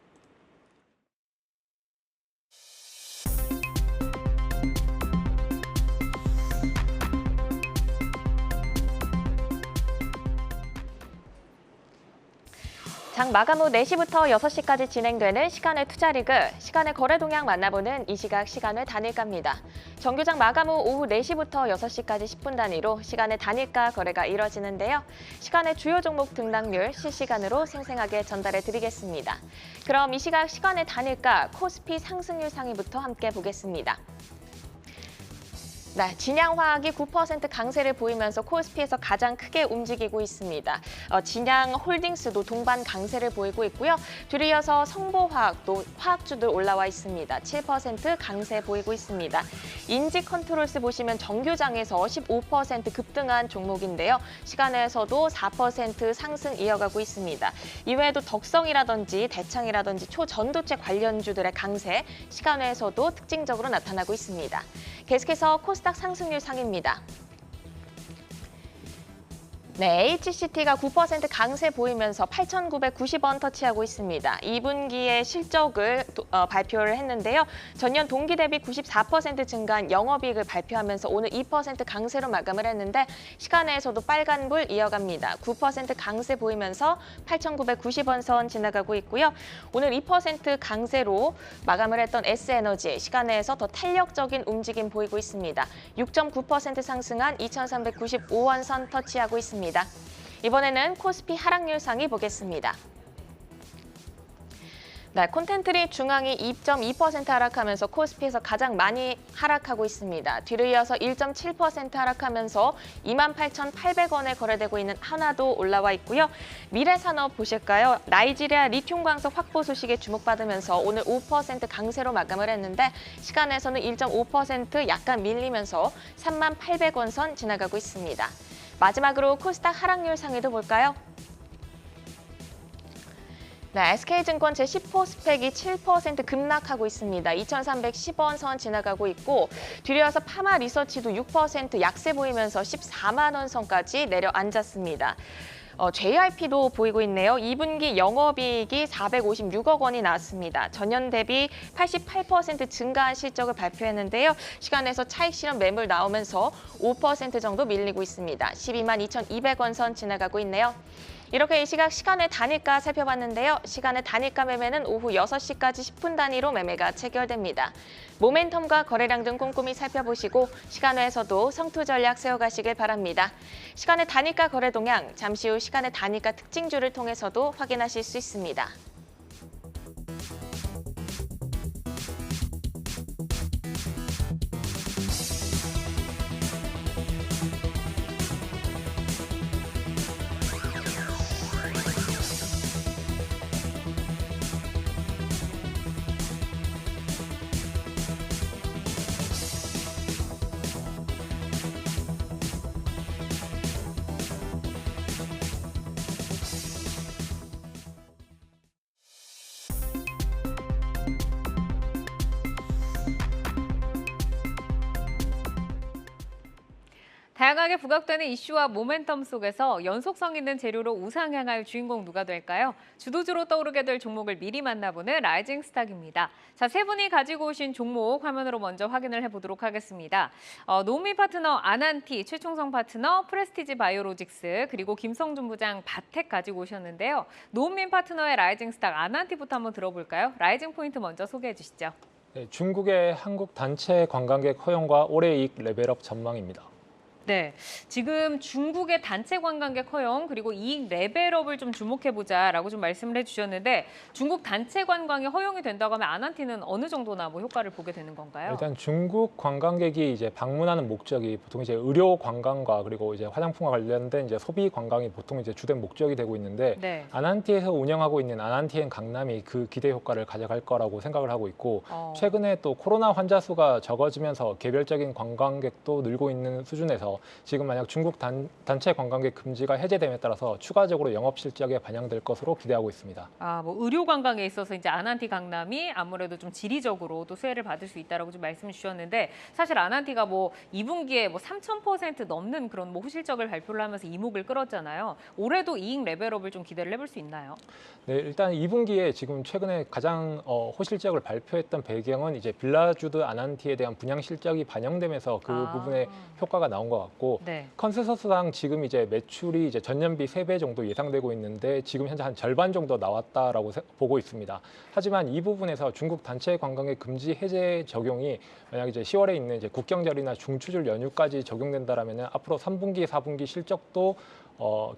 장 마감 후 4시부터 6시까지 진행되는 시간의 투자 리그, 시간의 거래 동향 만나보는 이 시각 시간의 단일가입니다. 정규장 마감 후 오후 4시부터 6시까지 10분 단위로 시간의 단일가 거래가 이뤄지는데요. 시간의 주요 종목 등락률 실시간으로 생생하게 전달해 드리겠습니다. 그럼 이 시각 시간의 단일가 코스피 상승률 상위부터 함께 보겠습니다. 네, 진양화학이 9% 강세를 보이면서 코스피에서 가장 크게 움직이고 있습니다. 진양홀딩스도 동반 강세를 보이고 있고요. 뒤이어서 성보화학도 화학주들 올라와 있습니다. 7% 강세 보이고 있습니다. 인지컨트롤스 보시면 정규장에서 15% 급등한 종목인데요. 시간에서도 4% 상승 이어가고 있습니다. 이외에도 덕성이라든지 대창이라든지 초전도체 관련주들의 강세, 시간에서도 특징적으로 나타나고 있습니다. 계속해서 코스닥 상승률 상입니다. 네, HCT가 9% 강세 보이면서 8,990원 터치하고 있습니다. 2분기의 실적을 발표를 했는데요. 전년 동기 대비 94% 증가한 영업이익을 발표하면서 오늘 2% 강세로 마감을 했는데 시간에서도 빨간불 이어갑니다. 9% 강세 보이면서 8,990원 선 지나가고 있고요. 오늘 2% 강세로 마감을 했던 S에너지 시간에서 더 탄력적인 움직임 보이고 있습니다. 6.9% 상승한 2,395원 선 터치하고 있습니다. 이번에는 코스피 하락률 상위 보겠습니다. 네, 콘텐츠립 중앙이 2.2% 하락하면서 코스피에서 가장 많이 하락하고 있습니다. 뒤를 이어서 1.7% 하락하면서 28,800원에 거래되고 있는 하나도 올라와 있고요. 미래산업 보실까요? 나이지리아 리튬 광석 확보 소식에 주목받으면서 오늘 5% 강세로 마감을 했는데 시간에서는 1.5% 약간 밀리면서 38,000원 선 지나가고 있습니다. 마지막으로 코스닥 하락률 상위도 볼까요? 네, SK증권 제10호 스펙이 7% 급락하고 있습니다. 2,310원 선 지나가고 있고 뒤이어서 파마리서치도 6% 약세 보이면서 14만 원 선까지 내려앉았습니다. JRP도 보이고 있네요. 2분기 영업이익이 456억 원이 나왔습니다. 전년 대비 88% 증가한 실적을 발표했는데요. 시간에서 차익 실현 매물 나오면서 5% 정도 밀리고 있습니다. 12만 2,200원 선 지나가고 있네요. 이렇게 이 시각 시간의 단일가 살펴봤는데요. 시간의 단일가 매매는 오후 6시까지 10분 단위로 매매가 체결됩니다. 모멘텀과 거래량 등 꼼꼼히 살펴보시고 시간외에서도 성투 전략 세워가시길 바랍니다. 시간의 단일가 거래 동향, 잠시 후 시간의 단일가 특징주를 통해서도 확인하실 수 있습니다. 다양하게 부각되는 이슈와 모멘텀 속에서 연속성 있는 재료로 우상향할 주인공 누가 될까요? 주도주로 떠오르게 될 종목을 미리 만나보는 라이징 스탁입니다. 자, 세 분이 가지고 오신 종목 화면으로 먼저 확인을 해보도록 하겠습니다. 노미 파트너 아난티, 최충성 파트너 프레스티지 바이오로직스, 그리고 김성준 부장 바텍 가지고 오셨는데요. 노미 파트너의 라이징 스탁 아난티부터 한번 들어볼까요? 라이징 포인트 먼저 소개해 주시죠. 네, 중국의 한국 단체 관광객 허용과 올해 이익 레벨업 전망입니다. 네, 지금 중국의 단체 관광객 허용 그리고 이익 레벨업을 좀 주목해보자라고 좀 말씀을 해주셨는데 중국 단체 관광이 허용이 된다고 하면 아난티는 어느 정도나 뭐 효과를 보게 되는 건가요? 일단 중국 관광객이 이제 방문하는 목적이 보통 이제 의료 관광과 그리고 이제 화장품과 관련된 이제 소비 관광이 보통 이제 주된 목적이 되고 있는데 네. 아난티에서 운영하고 있는 아난티엔 강남이 그 기대 효과를 가져갈 거라고 생각을 하고 있고 최근에 또 코로나 환자 수가 적어지면서 개별적인 관광객도 늘고 있는 수준에서 지금 만약 중국 단체 관광객 금지가 해제됨에 따라서 추가적으로 영업 실적에 반영될 것으로 기대하고 있습니다. 뭐 의료 관광에 있어서 이제 아난티 강남이 아무래도 좀 지리적으로 또 수혜를 받을 수 있다라고 좀 말씀을 주셨는데 사실 아난티가 뭐 2분기에 뭐 3,000% 넘는 그런 뭐 호실적을 발표를 하면서 이목을 끌었잖아요. 올해도 이익 레벨업을 좀 기대를 해볼 수 있나요? 네, 일단 2분기에 지금 최근에 가장 호실적을 발표했던 배경은 이제 빌라주드 아난티에 대한 분양 실적이 반영되면서 그 부분에 효과가 나온 것 같고 네. 컨센서스상 지금 이제 매출이 이제 전년비 3배 정도 예상되고 있는데 지금 현재 한 절반 정도 나왔다라고 보고 있습니다. 하지만 이 부분에서 중국 단체 관광객 금지 해제 적용이 만약 이제 10월에 있는 이제 국경절이나 중추절 연휴까지 적용된다라면은 앞으로 3분기, 4분기 실적도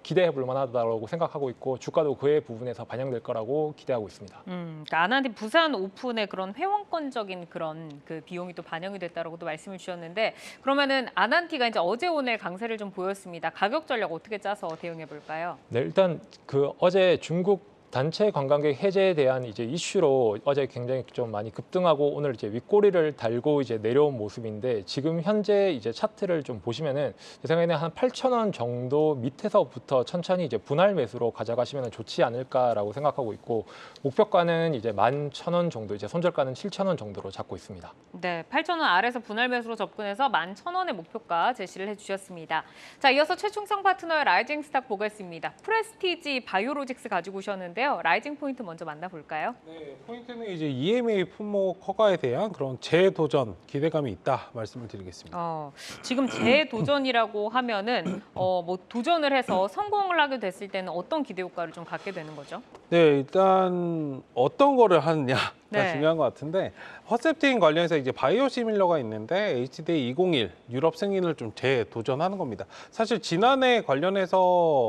기대해 볼 만하다고 생각하고 있고 주가도 그의 부분에서 반영될 거라고 기대하고 있습니다. 그러니까 아난티 부산 오픈의 그런 회원권적인 그런 그 비용이 또 반영이 됐다라고도 말씀을 주셨는데 그러면은 아난티가 이제 어제 오늘 강세를 좀 보였습니다. 가격 전략 어떻게 짜서 대응해 볼까요? 네, 일단 그 어제 중국 단체 관광객 해제에 대한 이제 이슈로 어제 굉장히 좀 많이 급등하고 오늘 이제 윗꼬리를 달고 이제 내려온 모습인데 지금 현재 이제 차트를 좀 보시면은 제 생각에는 한 8,000원 정도 밑에서부터 천천히 이제 분할 매수로 가져가시면 좋지 않을까라고 생각하고 있고 목표가는 이제 11,000원 정도, 이제 손절가는 7,000원 정도로 잡고 있습니다. 네, 8,000원 아래에서 분할 매수로 접근해서 11,000원의 목표가 제시를 해주셨습니다. 자, 이어서 최충성 파트너의 라이징 스탁 보겠습니다. 프레스티지 바이오로직스 가지고 오셨는데요. 라이징 포인트 먼저 만나볼까요? 네, 포인트는 이제 EMA 품목 허가에 대한 그런 재도전 기대감이 있다 말씀을 드리겠습니다. 지금 재도전이라고 하면은 뭐 도전을 해서 성공을 하게 됐을 때는 어떤 기대 효과를 좀 갖게 되는 거죠? 네, 일단 어떤 거를 하느냐가 네. 중요한 것 같은데 허셉틴 관련해서 이제 바이오시밀러가 있는데 HDA 201 유럽 승인을 좀 재도전하는 겁니다. 사실 지난해 관련해서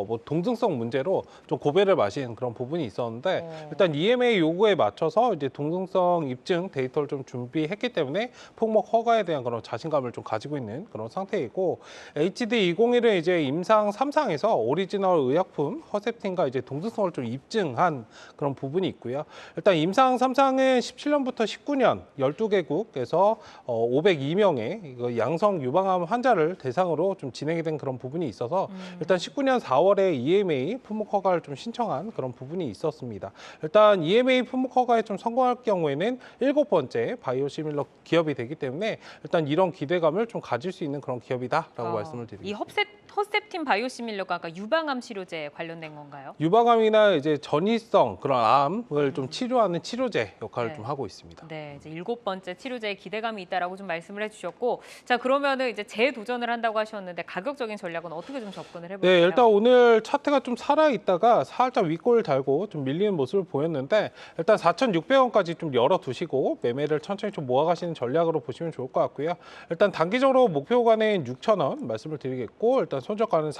뭐 동등성 문제로 좀 고배를 마신 그런 부분이 있었는데 일단 EMA 요구에 맞춰서 이제 동등성 입증 데이터를 좀 준비했기 때문에 품목 허가에 대한 그런 자신감을 좀 가지고 있는 그런 상태이고 HDA 201은 이제 임상 3상에서 오리지널 의약품 허셉틴과 이제 동등성을 좀 입증한 그런 부분이 있고요. 일단 임상 3상은 17년부터 19년 12개국에서 502명의 양성 유방암 환자를 대상으로 좀 진행이 된 그런 부분이 있어서 일단 19년 4월에 EMA 품목 허가를 좀 신청한 그런 부분이 있었습니다. 일단 EMA 품목 허가에 좀 성공할 경우에는 7번째 바이오시밀러 기업이 되기 때문에 일단 이런 기대감을 좀 가질 수 있는 그런 기업이다라고 말씀을 드립니다. 이 허셉틴 바이오시밀러가 아까 유방암 치료제에 관련된 건가요? 유방암이나 이제 전이성 그런 암을 좀 치료하는 치료제 역할을 네. 좀 하고 있습니다. 네, 이제 7번째 치료제에 기대감이 있다라고 좀 말씀을 해주셨고, 자 그러면은 이제 재도전을 한다고 하셨는데 가격적인 전략은 어떻게 좀 접근을 해볼까요? 네, 일단 오늘 차트가 좀 살아 있다가 살짝 윗골 달고 좀 밀리는 모습을 보였는데 일단 4,600원까지 좀 열어두시고 매매를 천천히 좀 모아가시는 전략으로 보시면 좋을 것 같고요. 일단 단기적으로 목표가는 6,000원 말씀을 드리겠고 일단 손절가는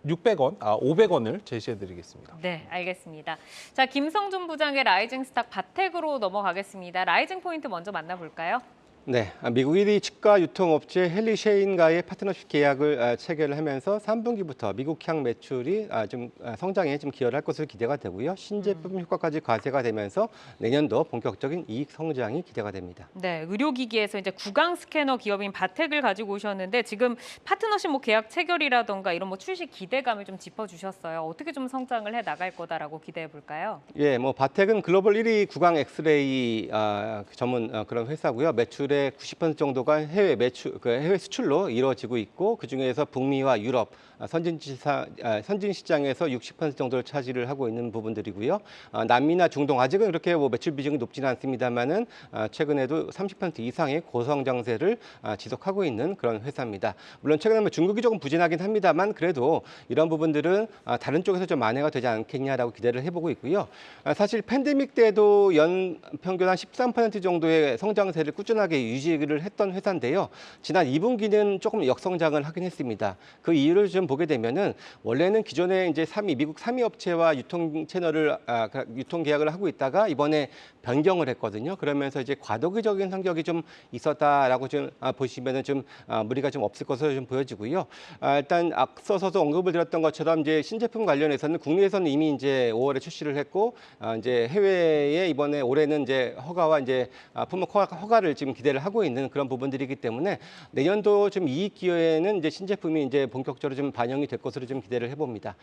500원을 제시해드리겠습니다. 네, 알겠습니다. 자, 김성준 부장의 라이징 스탁 바텍으로 넘어가겠습니다. 라이징 포인트 먼저 만나볼까요? 네, 미국 1위 치과 유통업체 헨리 쉐인과의 파트너십 계약을 체결을 하면서 3분기부터 미국향 매출이 좀 성장에 좀 기여를 할 것으로 기대가 되고요. 신제품 효과까지 과세가 되면서 내년도 본격적인 이익 성장이 기대가 됩니다. 네, 의료기기에서 이제 구강 스캐너 기업인 바텍을 가지고 오셨는데 지금 파트너십 뭐 계약 체결이라던가 이런 뭐 출시 기대감을 좀 짚어주셨어요. 어떻게 좀 성장을 해 나갈 거다라고 기대해 볼까요? 예, 뭐 바텍은 글로벌 1위 구강 엑스레이 전문 그런 회사고요. 매출의 90% 정도가 해외 해외 수출로 이루어지고 있고 그 중에서 북미와 유럽 선진 시장에서 60% 정도를 차지를 하고 있는 부분들이고요. 남미나 중동 아직은 그렇게 뭐 매출 비중이 높지는 않습니다만은 최근에도 30% 이상의 고성장세를 지속하고 있는 그런 회사입니다. 물론 최근에 뭐 중국이 조금 부진하긴 합니다만 그래도 이런 부분들은 다른 쪽에서 좀 만회가 되지 않겠냐라고 기대를 해보고 있고요. 사실 팬데믹 때도 연 평균 한 13% 정도의 성장세를 꾸준하게 유지를 했던 회사인데요. 지난 2분기는 조금 역성장을 하긴 했습니다. 그 이유를 좀 보게 되면은 원래는 기존에 이제 미국 3위 업체와 유통 채널을 유통 계약을 하고 있다가 이번에 변경을 했거든요. 그러면서 이제 과도기적인 성격이 좀 있었다라고 좀 보시면은 좀 무리가 좀 없을 것으로 좀 보여지고요. 일단 앞서서도 언급을 드렸던 것처럼 이제 신제품 관련해서는 국내에서는 이미 이제 5월에 출시를 했고 이제 해외에 이번에 올해는 이제 허가와 이제 품목 허가를 지금 기대를 하고 있는 그런 부분들이기 때문에 내년도 좀 이익 기여에는 이제 신제품이 이제 본격적으로 좀 반영이 될 것으로 좀 기대를 해봅니다.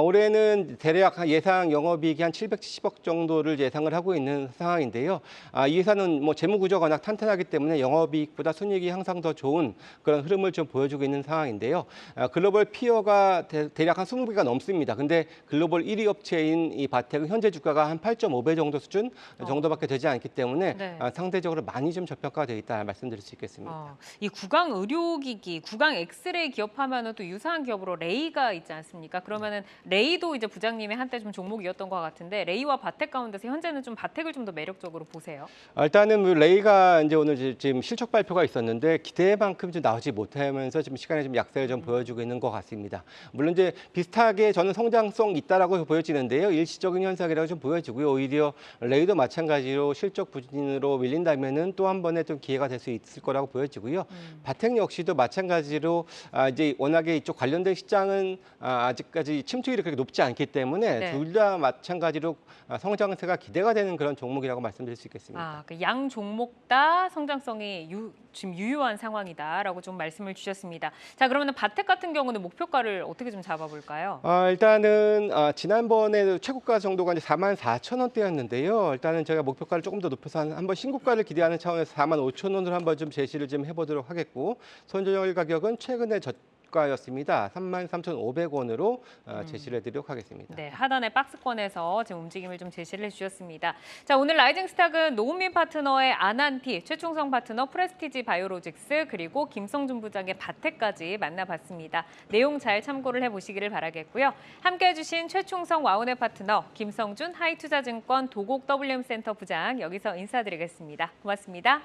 올해는 대략 예상 영업이익이 한 770억 정도를 예상을 하고 있는 상황인데요. 이 회사는 뭐 재무 구조가 워낙 탄탄하기 때문에 영업이익보다 순이익이 항상 더 좋은 그런 흐름을 좀 보여주고 있는 상황인데요. 글로벌 피어가 대략 한 20배가 넘습니다. 근데 글로벌 1위 업체인 이 바텍은 현재 주가가 한 8.5배 정도 수준 정도밖에 되지 않기 때문에 네. 상대적으로 많이 좀 저평가되어 있다 말씀드릴 수 있겠습니다. 이 구강 의료기기, 구강 엑스레이 기업하면은 또 유사한 유명한 기업으로 레이가 있지 않습니까? 그러면은 레이도 이제 부장님의 한때 좀 종목이었던 것 같은데 레이와 바텍 가운데서 현재는 좀 바텍을 좀 더 매력적으로 보세요. 일단은 뭐 레이가 이제 오늘 지금 실적 발표가 있었는데 기대만큼 좀 나오지 못하면서 지금 시간에 좀 약세를 좀 보여주고 있는 것 같습니다. 물론 이제 비슷하게 저는 성장성 있다라고 보여지는데요. 일시적인 현상이라고 좀 보여지고요. 오히려 레이도 마찬가지로 실적 부진으로 밀린다면은 또 한 번의 좀 기회가 될 수 있을 거라고 보여지고요. 바텍 역시도 마찬가지로 이제 워낙에 이쪽 관련된 시장은 아직까지 침투율이 그렇게 높지 않기 때문에 네. 둘 다 마찬가지로 성장세가 기대가 되는 그런 종목이라고 말씀드릴 수 있겠습니다. 그 양 종목 다 성장성이 지금 유효한 상황이다라고 좀 말씀을 주셨습니다. 자, 그러면 바텍 같은 경우는 목표가를 어떻게 좀 잡아볼까요? 일단은 지난번에 최고가 정도가 이제 44,000원대였는데요. 일단은 저희가 목표가를 조금 더 높여서 한번 신고가를 기대하는 차원에서 45,000원으로 한번 좀 제시를 좀 해보도록 하겠고 손절 가격은 최근에 저가였습니다. 33,500원으로 제시를 해드리도록 하겠습니다. 네, 하단의 박스권에서 지금 움직임을 좀 제시를 해주셨습니다. 자, 오늘 라이징 스탁은 노은민 파트너의 아난티, 최충성 파트너 프레스티지 바이오로직스, 그리고 김성준 부장의 바텍까지 만나봤습니다. 내용 잘 참고를 해보시기를 바라겠고요. 함께해 주신 최충성 와운의 파트너, 김성준 하이투자증권 도곡 WM센터 부장 여기서 인사드리겠습니다. 고맙습니다.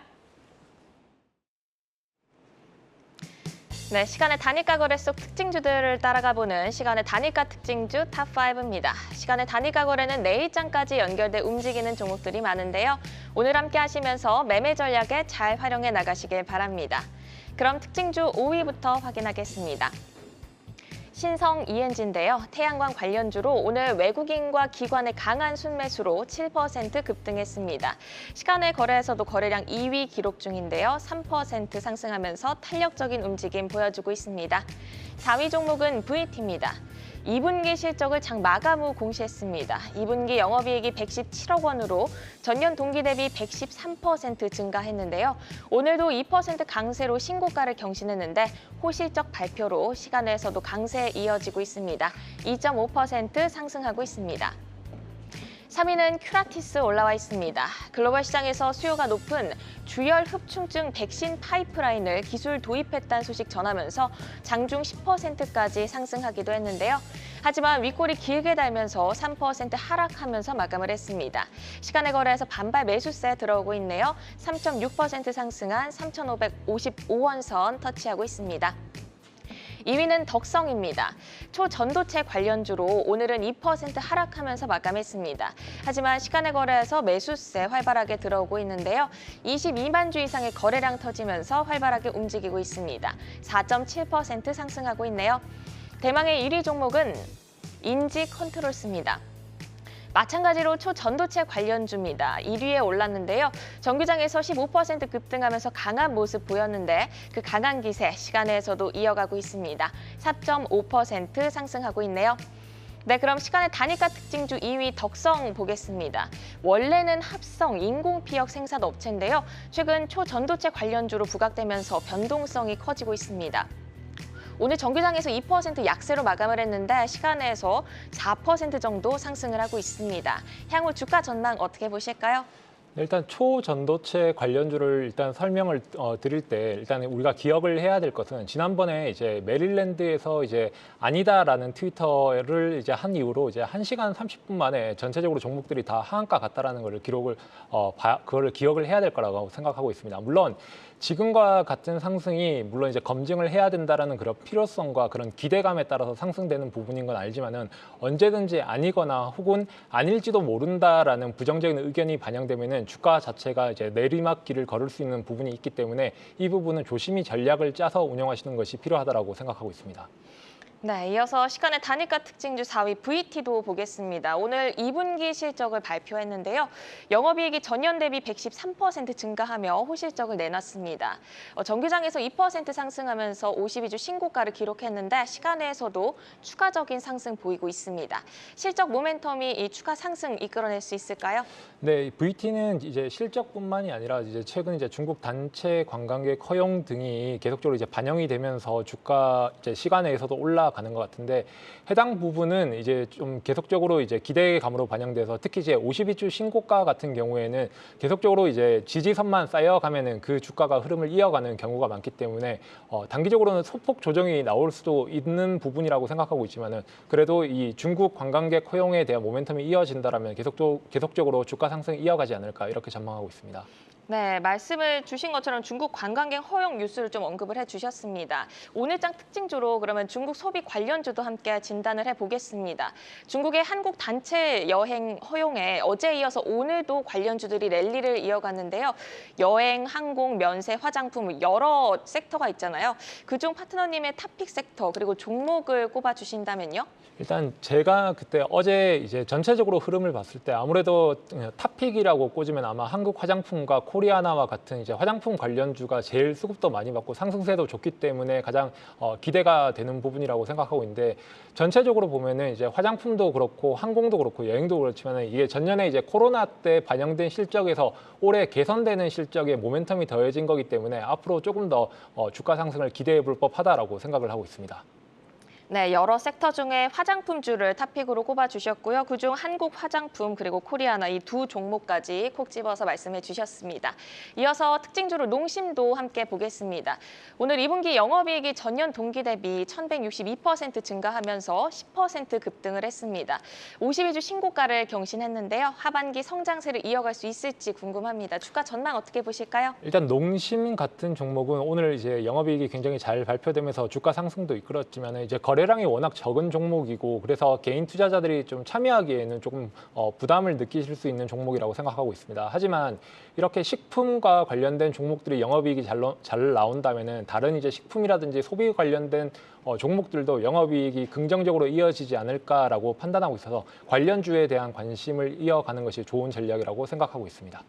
네, 시간의 단일가 거래 속 특징주들을 따라가 보는 시간의 단일가 특징주 탑5입니다. 시간의 단일가 거래는 내일장까지 연결돼 움직이는 종목들이 많은데요. 오늘 함께 하시면서 매매 전략에 잘 활용해 나가시길 바랍니다. 그럼 특징주 5위부터 확인하겠습니다. 신성 ENG인데요. 태양광 관련주로 오늘 외국인과 기관의 강한 순매수로 7% 급등했습니다. 시간의 거래에서도 거래량 2위 기록 중인데요. 3% 상승하면서 탄력적인 움직임 보여주고 있습니다. 4위 종목은 VT입니다. 2분기 실적을 장 마감 후 공시했습니다. 2분기 영업이익이 117억 원으로 전년 동기 대비 113% 증가했는데요. 오늘도 2% 강세로 신고가를 경신했는데 호실적 발표로 시간에서도 강세에 이어지고 있습니다. 2.5% 상승하고 있습니다. 3위는 큐라티스 올라와 있습니다. 글로벌 시장에서 수요가 높은 주열 흡충증 백신 파이프라인을 기술 도입했다는 소식 전하면서 장중 10%까지 상승하기도 했는데요. 하지만 윗골이 길게 달면서 3% 하락하면서 마감을 했습니다. 시간의 거래에서 반발 매수세 들어오고 있네요. 3.6% 상승한 3,555원 선 터치하고 있습니다. 2위는 덕성입니다. 초전도체 관련주로 오늘은 2% 하락하면서 마감했습니다. 하지만 시간의 거래에서 매수세 활발하게 들어오고 있는데요. 22만 주 이상의 거래량 터지면서 활발하게 움직이고 있습니다. 4.7% 상승하고 있네요. 대망의 1위 종목은 인지 컨트롤스입니다. 마찬가지로 초전도체 관련주입니다. 1위에 올랐는데요. 정규장에서 15% 급등하면서 강한 모습 보였는데 그 강한 기세 시간에서도 이어가고 있습니다. 4.5% 상승하고 있네요. 네, 그럼 시간의 단일가 특징주 2위 덕성 보겠습니다. 원래는 합성 인공피혁 생산 업체인데요. 최근 초전도체 관련주로 부각되면서 변동성이 커지고 있습니다. 오늘 정규장에서 2% 약세로 마감을 했는데 시간에서 4% 정도 상승을 하고 있습니다. 향후 주가 전망 어떻게 보실까요? 일단 초전도체 관련주를 일단 설명을 드릴 때 일단 우리가 기억을 해야 될 것은 지난번에 이제 메릴랜드에서 이제 아니다라는 트위터를 이제 한 이후로 이제 1시간 30분 만에 전체적으로 종목들이 다 하한가 갔다라는 거를 그거를 기억을 해야 될 거라고 생각하고 있습니다. 물론 지금과 같은 상승이 물론 이제 검증을 해야 된다라는 그런 필요성과 그런 기대감에 따라서 상승되는 부분인 건 알지만은 언제든지 아니거나 혹은 아닐지도 모른다라는 부정적인 의견이 반영되면은 주가 자체가 이제 내리막길을 걸을 수 있는 부분이 있기 때문에 이 부분은 조심히 전략을 짜서 운영하시는 것이 필요하다고 생각하고 있습니다. 네, 이어서 시간의 단일가 특징주 4위 VT도 보겠습니다. 오늘 2분기 실적을 발표했는데요. 영업이익이 전년 대비 113% 증가하며 호실적을 내놨습니다. 정규장에서 2% 상승하면서 52주 신고가를 기록했는데 시간에서도 추가적인 상승 보이고 있습니다. 실적 모멘텀이 이 추가 상승 이끌어낼 수 있을까요? 네, VT는 이제 실적뿐만이 아니라 이제 최근 이제 중국 단체 관광객 허용 등이 계속적으로 이제 반영이 되면서 주가 이제 시간에서도 올라 올라가는 것 같은데 해당 부분은 이제 좀 계속적으로 이제 기대감으로 반영돼서 특히 이제 52주 신고가 같은 경우에는 계속적으로 이제 지지선만 쌓여가면은 그 주가가 흐름을 이어가는 경우가 많기 때문에 단기적으로는 소폭 조정이 나올 수도 있는 부분이라고 생각하고 있지만은 그래도 이 중국 관광객 허용에 대한 모멘텀이 이어진다라면 계속적으로 주가 상승이 이어가지 않을까 이렇게 전망하고 있습니다. 네, 말씀을 주신 것처럼 중국 관광객 허용 뉴스를 좀 언급을 해주셨습니다. 오늘장 특징주로 그러면 중국 소비 관련주도 함께 진단을 해보겠습니다. 중국의 한국 단체 여행 허용에 어제 이어서 오늘도 관련주들이 랠리를 이어갔는데요. 여행, 항공, 면세, 화장품 여러 섹터가 있잖아요. 그중 파트너님의 탑픽 섹터 그리고 종목을 꼽아주신다면요? 일단 제가 그때 어제 이제 전체적으로 흐름을 봤을 때 아무래도 탑픽이라고 꽂으면 아마 한국 화장품과 코리아나와 같은 이제 화장품 관련주가 제일 수급도 많이 받고 상승세도 좋기 때문에 가장 기대가 되는 부분이라고 생각하고 있는데 전체적으로 보면은 이제 화장품도 그렇고 항공도 그렇고 여행도 그렇지만 이게 전년에 이제 코로나 때 반영된 실적에서 올해 개선되는 실적에 모멘텀이 더해진 거기 때문에 앞으로 조금 더 주가 상승을 기대해 볼 법하다라고 생각을 하고 있습니다. 네, 여러 섹터 중에 화장품주를 탑픽으로 꼽아주셨고요. 그중 한국 화장품 그리고 코리아나 이 두 종목까지 콕 집어서 말씀해 주셨습니다. 이어서 특징주로 농심도 함께 보겠습니다. 오늘 2분기 영업이익이 전년 동기 대비 1,162% 증가하면서 10% 급등을 했습니다. 52주 신고가를 경신했는데요. 하반기 성장세를 이어갈 수 있을지 궁금합니다. 주가 전망 어떻게 보실까요? 일단 농심 같은 종목은 오늘 이제 영업이익이 굉장히 잘 발표되면서 주가 상승도 이끌었지만 이제 거래량이 워낙 적은 종목이고 그래서 개인 투자자들이 좀 참여하기에는 조금 부담을 느끼실 수 있는 종목이라고 생각하고 있습니다. 하지만 이렇게 식품과 관련된 종목들이 영업이익이 잘 나온다면은 다른 이제 식품이라든지 소비 관련된 종목들도 영업이익이 긍정적으로 이어지지 않을까라고 판단하고 있어서 관련주에 대한 관심을 이어가는 것이 좋은 전략이라고 생각하고 있습니다.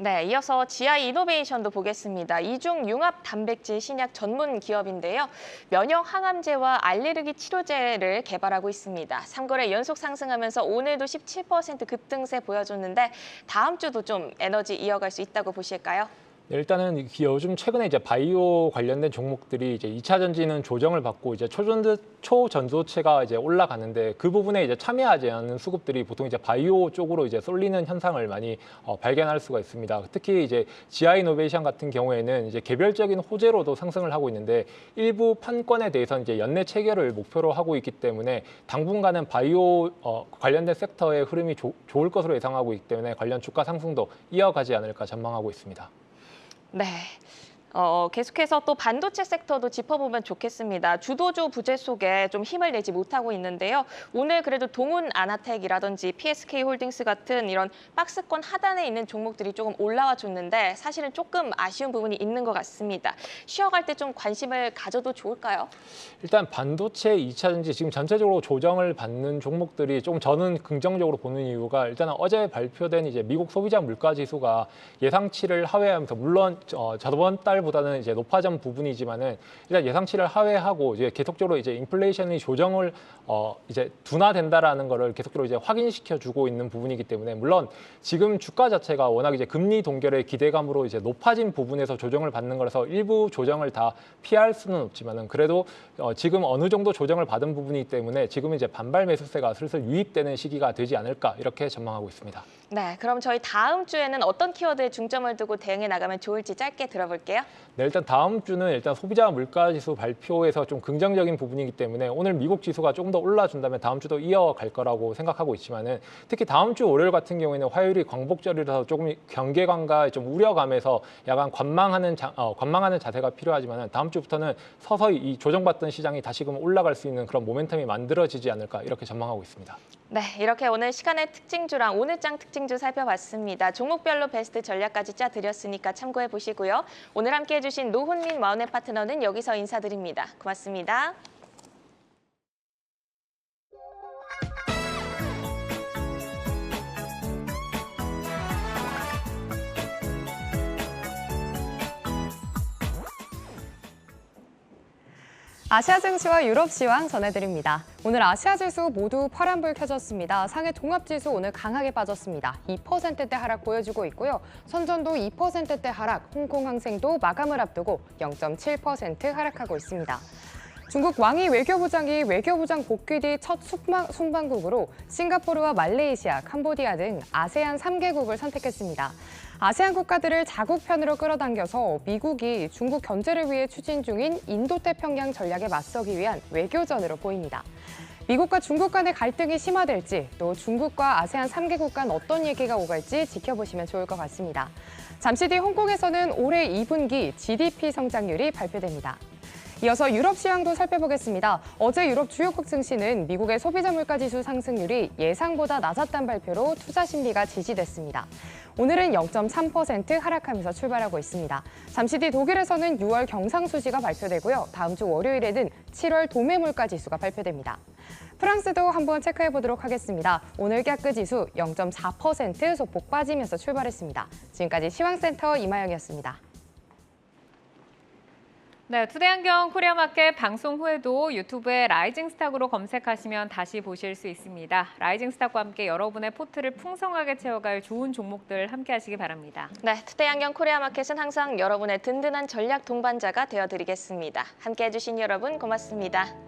네, 이어서 GI 이노베이션도 보겠습니다. 이중 융합 단백질 신약 전문 기업인데요. 면역 항암제와 알레르기 치료제를 개발하고 있습니다. 3거래 연속 상승하면서 오늘도 17% 급등세 보여줬는데 다음 주도 좀 에너지 이어갈 수 있다고 보실까요? 일단은 요즘 최근에 이제 바이오 관련된 종목들이 이제 2차 전지는 조정을 받고 이제 초전도체가 이제 올라가는데 그 부분에 이제 참여하지 않는 수급들이 보통 이제 바이오 쪽으로 이제 쏠리는 현상을 많이 발견할 수가 있습니다. 특히 이제 GI 이노베이션 같은 경우에는 이제 개별적인 호재로도 상승을 하고 있는데 일부 판권에 대해서는 이제 연내 체결을 목표로 하고 있기 때문에 당분간은 바이오 관련된 섹터의 흐름이 좋을 것으로 예상하고 있기 때문에 관련 주가 상승도 이어가지 않을까 전망하고 있습니다. 네. 계속해서 또 반도체 섹터도 짚어보면 좋겠습니다. 주도주 부재 속에 좀 힘을 내지 못하고 있는데요. 오늘 그래도 동훈 아나텍이라든지 PSK 홀딩스 같은 이런 박스권 하단에 있는 종목들이 조금 올라와 줬는데 사실은 조금 아쉬운 부분이 있는 것 같습니다. 쉬어갈 때 좀 관심을 가져도 좋을까요? 일단 반도체 2차 전지 지금 전체적으로 조정을 받는 종목들이 좀 저는 긍정적으로 보는 이유가 일단은 어제 발표된 이제 미국 소비자 물가 지수가 예상치를 하회하면서 물론 저번 달보다는 이제 높아진 부분이지만은 일단 예상치를 하회하고 이제 계속적으로 이제 인플레이션이 조정을 이제 둔화된다라는 거를 계속적으로 이제 확인시켜 주고 있는 부분이기 때문에 물론 지금 주가 자체가 워낙 이제 금리 동결의 기대감으로 이제 높아진 부분에서 조정을 받는 거라서 일부 조정을 다 피할 수는 없지만은 그래도 지금 어느 정도 조정을 받은 부분이기 때문에 지금 이제 반발 매수세가 슬슬 유입되는 시기가 되지 않을까 이렇게 전망하고 있습니다. 네, 그럼 저희 다음 주에는 어떤 키워드에 중점을 두고 대응해 나가면 좋을지 짧게 들어볼게요. 네, 일단 다음 주는 일단 소비자 물가 지수 발표에서 좀 긍정적인 부분이기 때문에 오늘 미국 지수가 조금 더 올라준다면 다음 주도 이어갈 거라고 생각하고 있지만은 특히 다음 주 월요일 같은 경우에는 화요일이 광복절이라서 조금 경계감과 좀 우려감에서 약간 관망하는 자세가 필요하지만은 다음 주부터는 서서히 이 조정받던 시장이 다시금 올라갈 수 있는 그런 모멘텀이 만들어지지 않을까 이렇게 전망하고 있습니다. 네, 이렇게 오늘 시간의 특징주랑 오늘장 특징주 살펴봤습니다. 종목별로 베스트 전략까지 짜드렸으니까 참고해 보시고요. 오늘 함께해 주신 노훈민 와운의 파트너는 여기서 인사드립니다. 고맙습니다. 아시아 증시와 유럽 시황 전해드립니다. 오늘 아시아 지수 모두 파란불 켜졌습니다. 상해 종합지수 오늘 강하게 빠졌습니다. 2%대 하락 보여주고 있고요. 선전도 2%대 하락, 홍콩 항생도 마감을 앞두고 0.7% 하락하고 있습니다. 중국 왕이 외교부장이 외교부장 복귀 뒤 첫 순방국으로 싱가포르와 말레이시아, 캄보디아 등 아세안 3개국을 선택했습니다. 아세안 국가들을 자국편으로 끌어당겨서 미국이 중국 견제를 위해 추진 중인 인도태평양 전략에 맞서기 위한 외교전으로 보입니다. 미국과 중국 간의 갈등이 심화될지, 또 중국과 아세안 3개국 간 어떤 얘기가 오갈지 지켜보시면 좋을 것 같습니다. 잠시 뒤 홍콩에서는 올해 2분기 GDP 성장률이 발표됩니다. 이어서 유럽 시황도 살펴보겠습니다. 어제 유럽 주요국 증시는 미국의 소비자 물가지수 상승률이 예상보다 낮았다는 발표로 투자 심리가 지지됐습니다. 오늘은 0.3% 하락하면서 출발하고 있습니다. 잠시 뒤 독일에서는 6월 경상수지가 발표되고요. 다음 주 월요일에는 7월 도매 물가지수가 발표됩니다. 프랑스도 한번 체크해 보도록 하겠습니다. 오늘 갸크 지수 0.4% 소폭 빠지면서 출발했습니다. 지금까지 시황센터 이마영이었습니다. 네, 투데이안경 코리아마켓 방송 후에도 유튜브에 라이징 스탁으로 검색하시면 다시 보실 수 있습니다. 라이징 스탁과 함께 여러분의 포트를 풍성하게 채워갈 좋은 종목들 함께 하시기 바랍니다. 네, 투데이안경 코리아마켓은 항상 여러분의 든든한 전략 동반자가 되어드리겠습니다. 함께해 주신 여러분 고맙습니다.